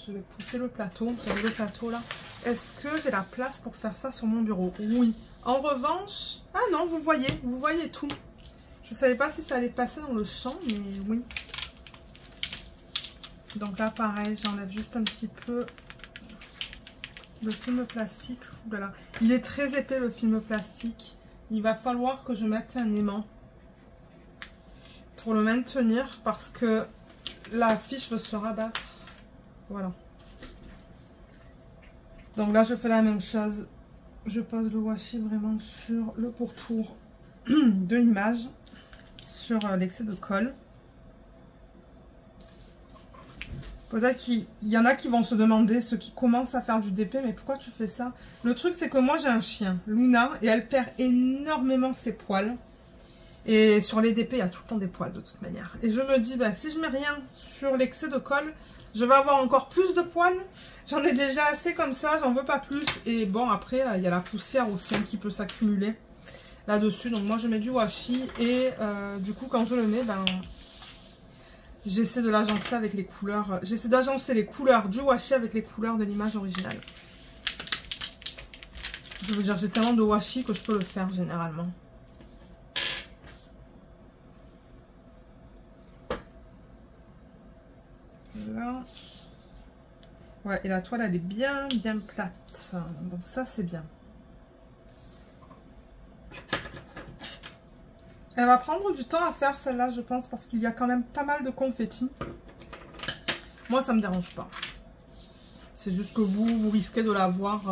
je vais pousser le plateau. J'avais le plateau là. Est-ce que j'ai la place pour faire ça sur mon bureau? Oui. En revanche... Ah non, vous voyez tout. Je ne savais pas si ça allait passer dans le champ, mais oui. Donc là, pareil, j'enlève juste un petit peu le film plastique. Ouh là là. Il est très épais, le film plastique. Il va falloir que je mette un aimant pour le maintenir parce que la fiche veut se rabattre. Voilà. Donc là, je fais la même chose. Je pose le washi vraiment sur le pourtour de l'image, sur l'excès de colle. Peut-être qu'il y en a qui vont se demander, ceux qui commencent à faire du DP, mais pourquoi tu fais ça? Le truc, c'est que moi, j'ai un chien, Luna, et elle perd énormément ses poils. Et sur les DP, il y a tout le temps des poils de toute manière. Et je me dis, bah, si je mets rien sur l'excès de colle, je vais avoir encore plus de poils. J'en ai déjà assez comme ça, j'en veux pas plus. Et bon, après, il y a la poussière aussi qui peut s'accumuler là-dessus. Donc moi, je mets du washi. Et du coup, quand je le mets, ben, j'essaie de l'agencer avec les couleurs. J'essaie d'agencer les couleurs du washi avec les couleurs de l'image originale. Je veux dire, j'ai tellement de washi que je peux le faire généralement. Là. Ouais, et la toile, elle est bien plate. Donc ça, c'est bien. Elle va prendre du temps à faire celle-là, je pense, parce qu'il y a quand même pas mal de confettis. Moi, ça me dérange pas. C'est juste que vous risquez de la voir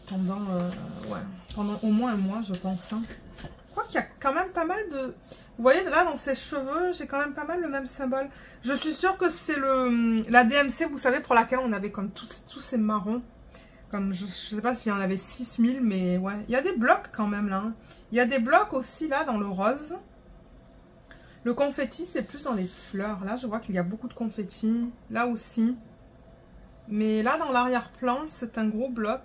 pendant au moins un mois, je pense. Hein. Je crois qu'il y a quand même pas mal de... Vous voyez, là, dans ses cheveux, j'ai quand même pas mal le même symbole. Je suis sûre que c'est la DMC, vous savez, pour laquelle on avait comme tous ces marrons. Comme, je sais pas s'il y en avait 6000, mais ouais. Il y a des blocs quand même, là. Hein. Il y a des blocs aussi, là, dans le rose. Le confetti, c'est plus dans les fleurs. Là, je vois qu'il y a beaucoup de confetti. Là aussi. Mais là, dans l'arrière-plan, c'est un gros bloc.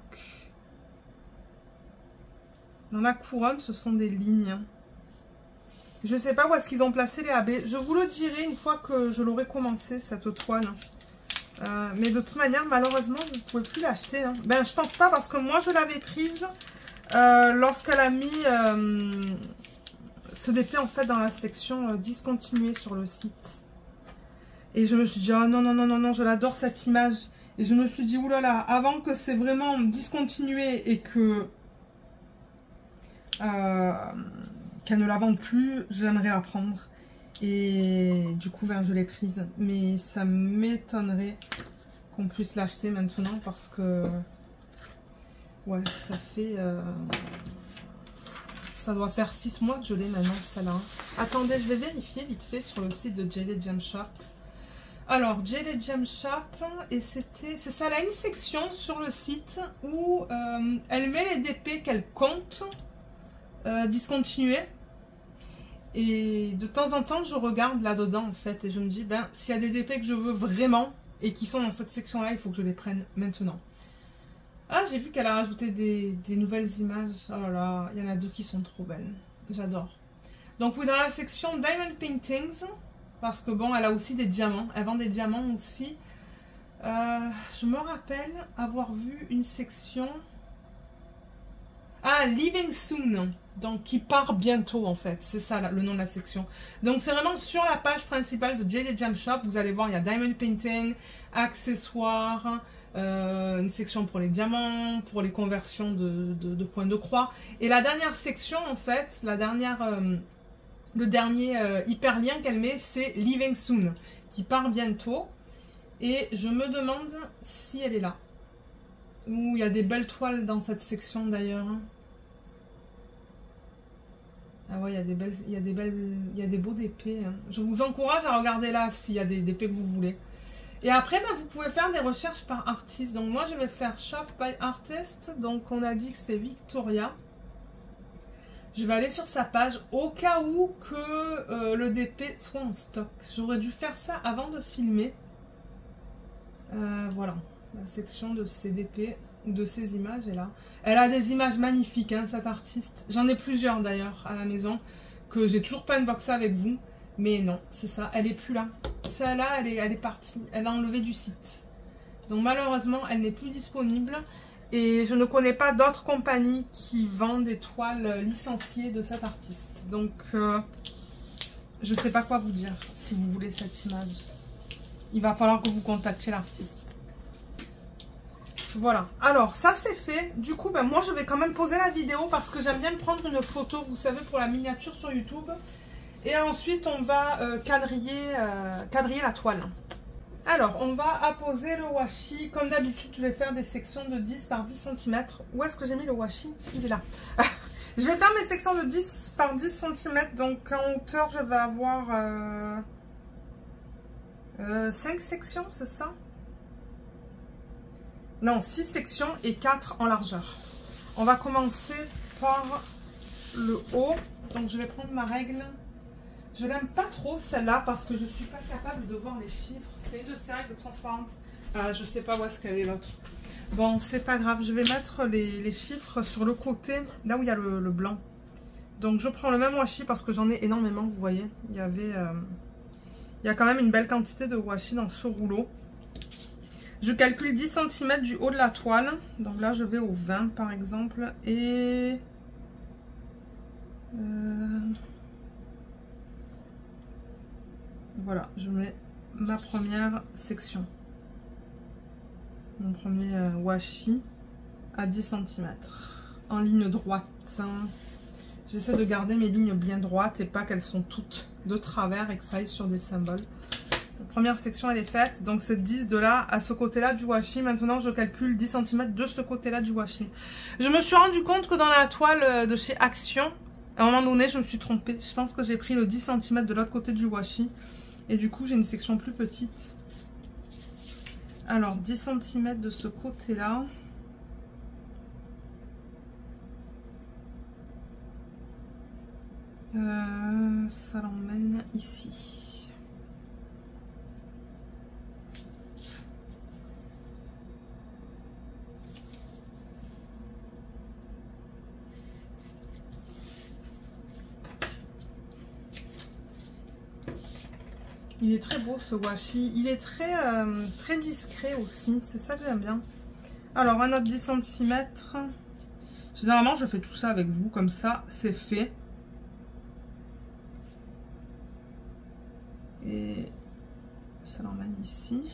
Dans la couronne, ce sont des lignes. Je ne sais pas où est-ce qu'ils ont placé les AB. Je vous le dirai une fois que je l'aurai commencé, cette toile. Mais de toute manière, malheureusement, vous ne pouvez plus l'acheter. Hein. Ben, je pense pas parce que moi, je l'avais prise lorsqu'elle a mis ce DP en fait dans la section discontinuée sur le site. Et je me suis dit, oh non, non, non, non, non, je l'adore cette image. Et je me suis dit, oulala, avant que c'est vraiment discontinué et que... qu'elle ne la vende plus, j'aimerais la prendre. Et du coup, ben, je l'ai prise. Mais ça m'étonnerait qu'on puisse l'acheter maintenant parce que... Ouais, ça fait... ça doit faire 6 mois que je l'ai maintenant, celle-là. Attendez, je vais vérifier vite fait sur le site de Jaded Gem Shop. Alors, Jaded Gem Shop, et c'est ça, elle a une section sur le site où elle met les DP qu'elle compte discontinuer. Et de temps en temps, je regarde là-dedans, en fait, et je me dis, ben, s'il y a des DP que je veux vraiment, et qui sont dans cette section-là, il faut que je les prenne maintenant. Ah, j'ai vu qu'elle a rajouté des nouvelles images. Oh là là, il y en a 2 qui sont trop belles. J'adore. Donc oui, dans la section Diamond Paintings, Parce que bon, elle a aussi des diamants. Elle vend des diamants aussi. Je me rappelle avoir vu une section... Ah, Living Soon. Donc, qui part bientôt, en fait. C'est ça, le nom de la section. Donc, c'est vraiment sur la page principale de JD Jam Shop. Vous allez voir, il y a Diamond Painting, accessoires, une section pour les diamants, pour les conversions de points de croix. Et la dernière section, en fait, la dernière... le dernier hyperlien qu'elle met, c'est Living Soon, qui part bientôt. Et je me demande si elle est là. Ouh, il y a des belles toiles dans cette section d'ailleurs. Ah ouais, il y a des belles, il y a des beaux DP. Hein. Je vous encourage à regarder là s'il y a des DP que vous voulez. Et après, ben, vous pouvez faire des recherches par artiste. Donc moi, je vais faire Shop by Artist. Donc on a dit que c'est Victoria. Je vais aller sur sa page au cas où que le DP soit en stock. J'aurais dû faire ça avant de filmer. Voilà, la section de ses DP ou de ses images est là. Elle a des images magnifiques, hein, cette artiste. J'en ai plusieurs d'ailleurs à la maison que j'ai toujours pas unboxé avec vous. Mais non, c'est ça, elle est plus là. Celle-là, elle est partie. Elle a enlevé du site. Donc malheureusement, elle n'est plus disponible. Et je ne connais pas d'autres compagnies qui vendent des toiles licenciées de cet artiste. Donc, je ne sais pas quoi vous dire si vous voulez cette image. Il va falloir que vous contactiez l'artiste. Voilà. Alors, ça c'est fait. Du coup, ben, moi je vais quand même poser la vidéo parce que j'aime bien prendre une photo, vous savez, pour la miniature sur YouTube. Et ensuite, on va quadriller la toile. Alors, on va apposer le washi. Comme d'habitude, je vais faire des sections de 10 par 10 cm. Où est-ce que j'ai mis le washi? Il est là. Je vais faire mes sections de 10 par 10 cm. Donc, en hauteur, je vais avoir 5 sections, c'est ça? Non, 6 sections et 4 en largeur. On va commencer par le haut. Donc, je vais prendre ma règle. Je l'aime pas trop celle-là parce que je suis pas capable de voir les chiffres. C'est une de ces règles transparentes. Je sais pas où est-ce qu'elle est l'autre. Bon, c'est pas grave. Je vais mettre les chiffres sur le côté, là où il y a le blanc. Donc je prends le même washi parce que j'en ai énormément, vous voyez. Il y a quand même une belle quantité de washi dans ce rouleau. Je calcule 10 cm du haut de la toile. Donc là, je vais au 20 par exemple. Et... voilà, je mets ma première section. Mon premier washi à 10 cm. En ligne droite. J'essaie de garder mes lignes bien droites et pas qu'elles sont toutes de travers et que ça aille sur des symboles. La première section, elle est faite. Donc, c'est 10 de là à ce côté-là du washi. Maintenant, je calcule 10 cm de ce côté-là du washi. Je me suis rendu compte que dans la toile de chez Action, à un moment donné, je me suis trompée. Je pense que j'ai pris le 10 cm de l'autre côté du washi. Et du coup, j'ai une section plus petite. Alors, 10 cm de ce côté-là. Ça l'emmène ici. Il est très beau ce washi. Il est très discret aussi. C'est ça que j'aime bien. Alors, un autre 10 cm. Généralement, je fais tout ça avec vous. Comme ça, c'est fait. Et ça l'emmène ici.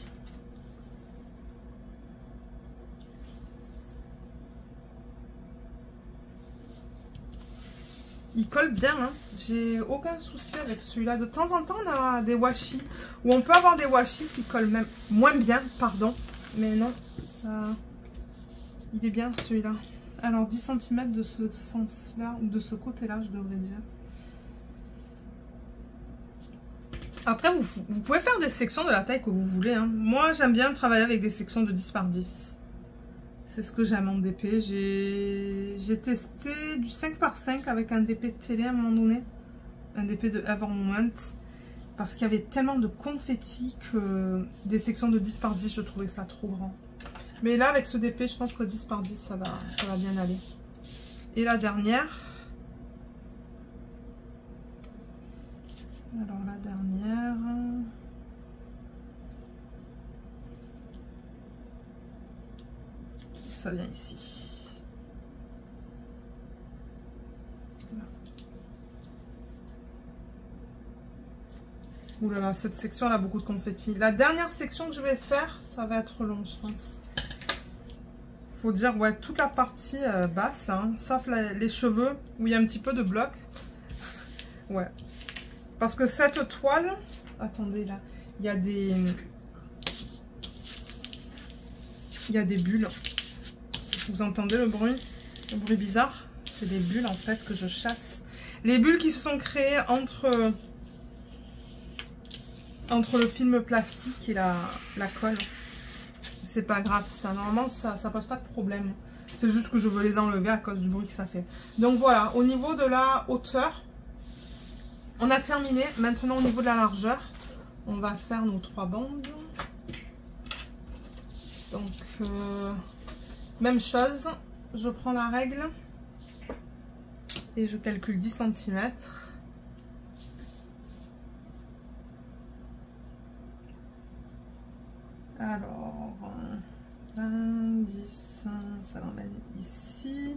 Il colle bien, hein. J'ai aucun souci avec celui-là. De temps en temps, on a des washi, ou on peut avoir des washi qui collent même moins bien, pardon. Mais non, ça, il est bien celui-là. Alors 10 cm de ce sens-là, ou de ce côté-là, je devrais dire. Après, vous pouvez faire des sections de la taille que vous voulez, hein. Moi, j'aime bien travailler avec des sections de 10 par 10. C'est ce que j'aime en DP. J'ai testé du 5 par 5 avec un DP de télé à un moment donné. Un DP de Ever Moment. Parce qu'il y avait tellement de confettis que des sections de 10 par 10, je trouvais ça trop grand. Mais là, avec ce DP, je pense que 10 par 10, ça va bien aller. Et la dernière. Alors, la dernière... ça vient ici. Ouh là là, cette section elle a beaucoup de confettis. La dernière section que je vais faire, ça va être long, je pense. Faut dire, ouais, toute la partie basse là, hein, sauf les cheveux où il y a un petit peu de bloc. Ouais. Parce que cette toile, attendez là, il y a des bulles. Vous entendez le bruit bizarre? C'est des bulles en fait que je chasse. Les bulles qui se sont créées entre le film plastique et la colle. C'est pas grave, ça normalement ça pose pas de problème. C'est juste que je veux les enlever à cause du bruit que ça fait. Donc voilà, au niveau de la hauteur, on a terminé. Maintenant au niveau de la largeur, on va faire nos 3 bandes. Donc même chose, je prends la règle et je calcule 10 cm. Alors, 20, 10, ça l'emmène ici.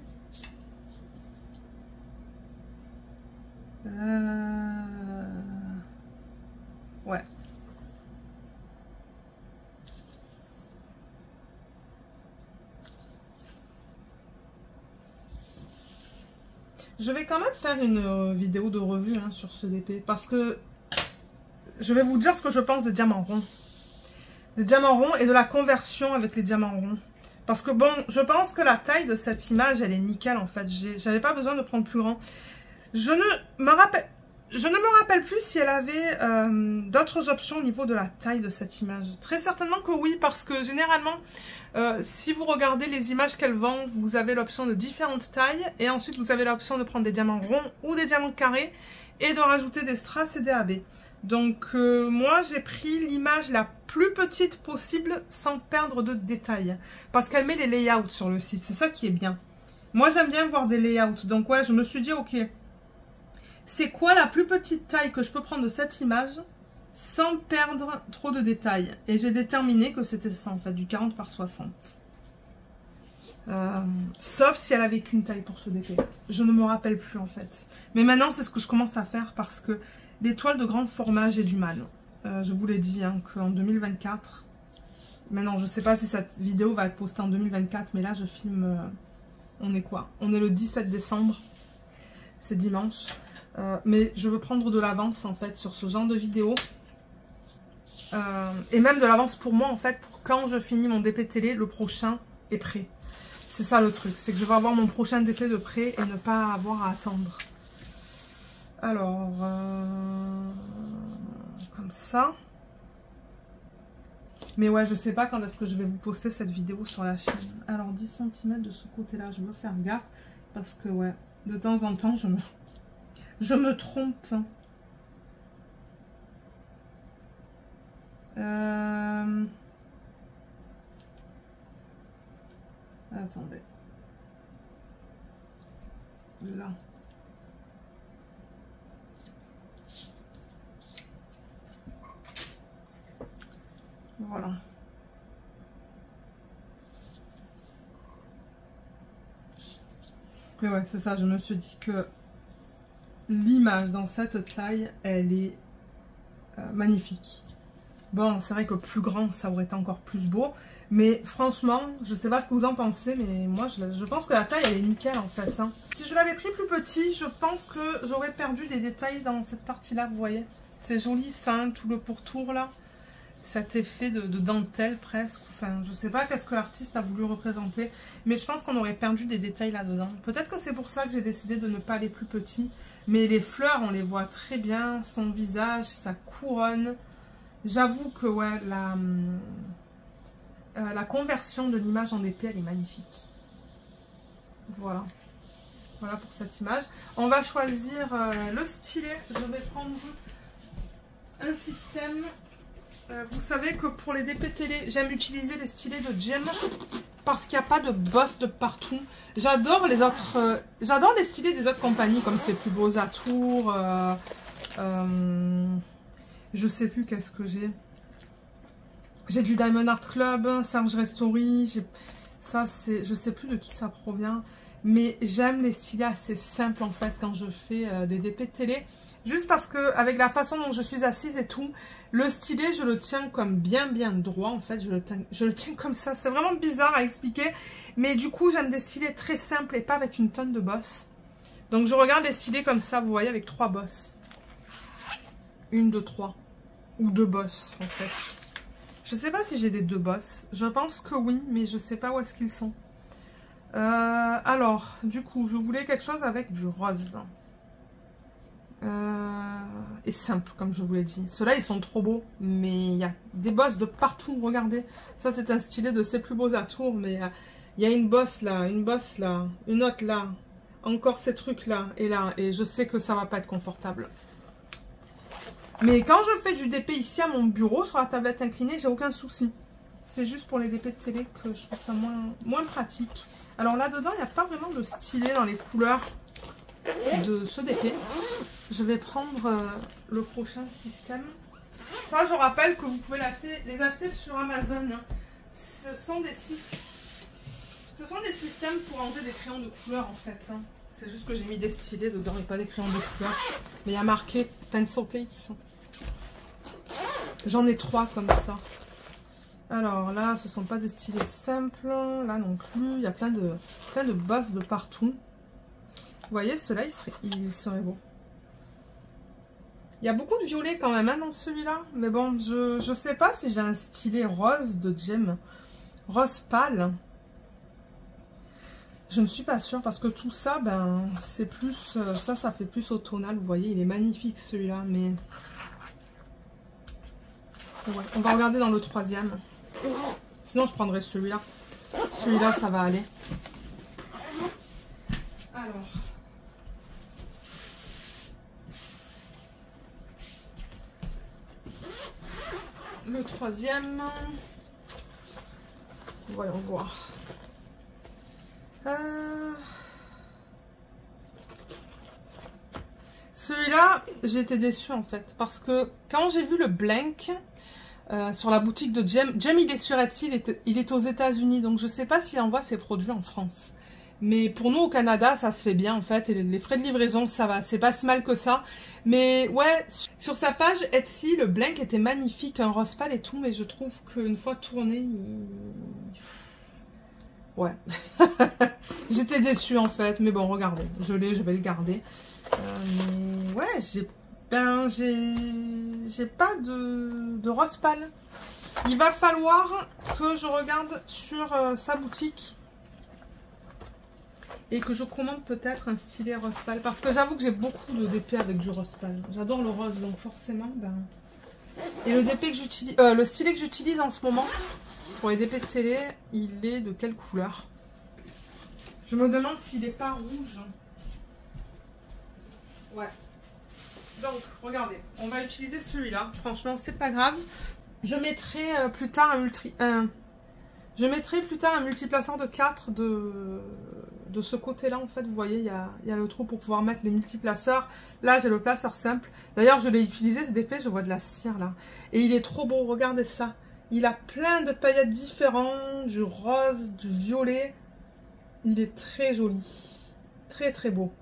Ouais. Je vais quand même faire une vidéo de revue hein, sur ce DP parce que je vais vous dire ce que je pense des diamants ronds. Des diamants ronds et de la conversion avec les diamants ronds. Parce que bon, je pense que la taille de cette image, elle est nickel en fait. J'avais pas besoin de prendre plus grand. Je ne me rappelle plus si elle avait d'autres options au niveau de la taille de cette image. Très certainement que oui, parce que généralement, si vous regardez les images qu'elle vend, vous avez l'option de différentes tailles. Et ensuite, vous avez l'option de prendre des diamants ronds ou des diamants carrés et de rajouter des strass et des AB. Donc moi j'ai pris l'image la plus petite possible sans perdre de détails. Parce qu'elle met les layouts sur le site, c'est ça qui est bien. Moi j'aime bien voir des layouts, donc ouais je me suis dit ok, c'est quoi la plus petite taille que je peux prendre de cette image sans perdre trop de détails. Et j'ai déterminé que c'était ça en fait, du 40 par 60. Sauf si elle avait qu'une taille pour ce DP. Je ne me rappelle plus en fait. Mais maintenant c'est ce que je commence à faire parce que les toiles de grand format, j'ai du mal. Je vous l'ai dit, hein, qu'en 2024... Maintenant, je ne sais pas si cette vidéo va être postée en 2024, mais là, je filme... on est quoi? On est le 17 décembre. C'est dimanche. Mais je veux prendre de l'avance, en fait, sur ce genre de vidéo. Et même de l'avance pour moi, en fait, pour quand je finis mon DP télé, le prochain est prêt. C'est ça le truc. C'est que je vais avoir mon prochain DP de prêt et ne pas avoir à attendre. Alors, comme ça. Mais ouais, je sais pas quand est-ce que je vais vous poster cette vidéo sur la chaîne. Alors, 10 cm de ce côté-là, je veux faire gaffe. Parce que, ouais, de temps en temps, je me trompe. Attendez. Là. Voilà. Mais ouais, c'est ça, je me suis dit que l'image dans cette taille, elle est magnifique. Bon, c'est vrai que plus grand, ça aurait été encore plus beau. Mais franchement, je sais pas ce que vous en pensez, mais moi, je pense que la taille, elle est nickel en fait. Hein. Si je l'avais pris plus petit, je pense que j'aurais perdu des détails dans cette partie-là, vous voyez. C'est joli, simple, tout le pourtour là. Cet effet de dentelle presque. Enfin, je sais pas qu'est-ce que l'artiste a voulu représenter, mais je pense qu'on aurait perdu des détails là-dedans. Peut-être que c'est pour ça que j'ai décidé de ne pas aller plus petit. Mais les fleurs, on les voit très bien. Son visage, sa couronne. J'avoue que ouais, la conversion de l'image en DP, elle est magnifique. Voilà. Voilà pour cette image. On va choisir le stylet. Je vais prendre un système... vous savez que pour les DP télé, j'aime utiliser les stylets de Gem parce qu'il n'y a pas de boss de partout. J'adore les autres, j'adore les stylets des autres compagnies comme C'est Plus Beaux Atours. Je sais plus qu'est-ce que j'ai. J'ai du Diamond Art Club, Serge Restory. Ça, c'est, je sais plus de qui ça provient. Mais j'aime les stylés assez simples en fait quand je fais des DP de télé. Juste parce que avec la façon dont je suis assise et tout, le stylet je le tiens comme bien droit en fait. Je le tiens comme ça. C'est vraiment bizarre à expliquer. Mais du coup j'aime des stylets très simples et pas avec une tonne de bosses. Donc je regarde les stylets comme ça, vous voyez, avec 3 bosses. 1, 2, 3. Ou 2 bosses en fait. Je sais pas si j'ai des 2 bosses. Je pense que oui, mais je sais pas où est-ce qu'ils sont. Alors, du coup, je voulais quelque chose avec du rose. Et simple, comme je vous l'ai dit. Ceux-là, ils sont trop beaux, mais il y a des bosses de partout, regardez. Ça, c'est un stylet de ses plus beaux atours, mais il y a une bosse là, une autre là, encore ces trucs-là, et je sais que ça va pas être confortable. Mais quand je fais du DP ici à mon bureau, sur la tablette inclinée, j'ai aucun souci. C'est juste pour les DP de télé que je trouve ça moins pratique. Alors là-dedans, il n'y a pas vraiment de stylet dans les couleurs de ce DP. Je vais prendre le prochain système. Ça, je rappelle que vous pouvez les acheter sur Amazon. Ce sont des systèmes pour ranger des crayons de couleur en fait. C'est juste que j'ai mis des stylets dedans et pas des crayons de couleur. Mais il y a marqué Pencil Case. J'en ai 3 comme ça. Alors là, ce ne sont pas des stylets simples, là non plus, il y a plein de bosses de partout. Vous voyez, ceux-là, ils seraient beaux. Il y a beaucoup de violet quand même dans celui-là, mais bon, je ne sais pas si j'ai un stylet rose de Jem, rose pâle. Je ne suis pas sûre parce que tout ça, ben, c'est plus, ça fait plus automnal, vous voyez, il est magnifique celui-là, mais... Ouais, on va regarder dans le 3e. Sinon, je prendrai celui-là. Celui-là, ça va aller. Alors. Le 3e. Voyons voir. Celui-là, j'ai été déçue en fait. Parce que quand j'ai vu le blank... sur la boutique de Jem. Jem, il est sur Etsy, il est aux États-Unis, donc je ne sais pas s'il envoie ses produits en France. Mais pour nous, au Canada, ça se fait bien, en fait. Et les frais de livraison, ça va. C'est pas si mal que ça. Mais ouais, sur sa page Etsy, le blank était magnifique, un rose pâle et tout. Mais je trouve qu'une fois tourné, ouais. J'étais déçue, en fait. Mais bon, regardez. Je vais le garder. Mais ouais, j'ai pas de rose pâle. Il va falloir que je regarde sur sa boutique et que je commande peut-être un stylet rose pâle, parce que j'avoue que j'ai beaucoup de DP avec du rose pâle. J'adore le rose, donc forcément ben... Et le DP que j'utilise, le stylet que j'utilise en ce moment pour les DP de télé, il est de quelle couleur? Je me demande s'il n'est pas rouge. Ouais. Donc, regardez, on va utiliser celui-là. Franchement, c'est pas grave. Je mettrai plus tard un multiplaçant de 4 de ce côté-là. En fait, vous voyez, il y a le trou pour pouvoir mettre les multiplaceurs. Là, j'ai le placeur simple. D'ailleurs, je l'ai utilisé, ce DP, je vois de la cire, là. Et il est trop beau, regardez ça. Il a plein de paillettes différentes, du rose, du violet. Il est très joli. Très, très beau.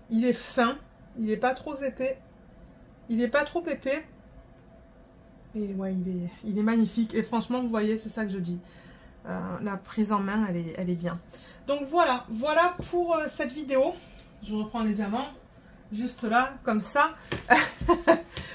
Il est fin. Il n'est pas trop épais. Il n'est pas trop épais. Et ouais, il est magnifique. Et franchement, vous voyez, c'est ça que je dis. La prise en main, elle est bien. Donc voilà. Voilà pour cette vidéo. Je reprends les diamants. Juste là, comme ça.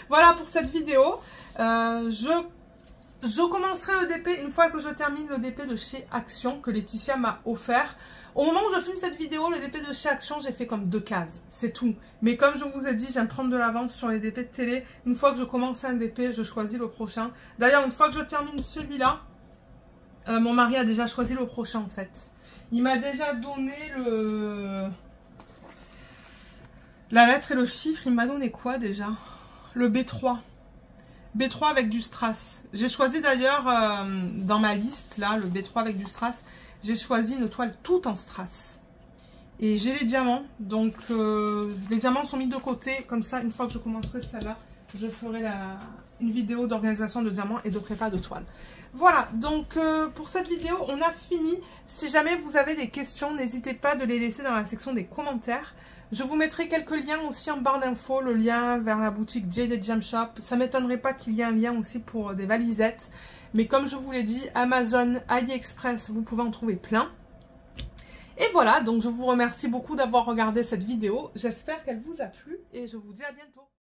Voilà pour cette vidéo. Je commencerai le DP une fois que je termine le DP de chez Action que Laetitia m'a offert. Au moment où je filme cette vidéo, le DP de chez Action, j'ai fait comme 2 cases. C'est tout. Mais comme je vous ai dit, j'aime prendre de l'avance sur les DP de télé. Une fois que je commence un DP, je choisis le prochain. D'ailleurs, une fois que je termine celui-là, mon mari a déjà choisi le prochain en fait. Il m'a déjà donné la lettre et le chiffre. Il m'a donné quoi déjà? Le B3. B3 avec du strass. J'ai choisi d'ailleurs dans ma liste, là, le B3 avec du strass, j'ai choisi une toile toute en strass. Et j'ai les diamants, donc les diamants sont mis de côté, comme ça, une fois que je commencerai celle-là, je ferai une vidéo d'organisation de diamants et de prépa de toile. Voilà, donc pour cette vidéo, on a fini. Si jamais vous avez des questions, n'hésitez pas de les laisser dans la section des commentaires. Je vous mettrai quelques liens aussi en barre d'infos, le lien vers la boutique Jaded Jam Shop. Ça ne m'étonnerait pas qu'il y ait un lien aussi pour des valisettes. Mais comme je vous l'ai dit, Amazon, AliExpress, vous pouvez en trouver plein. Et voilà, donc je vous remercie beaucoup d'avoir regardé cette vidéo. J'espère qu'elle vous a plu et je vous dis à bientôt.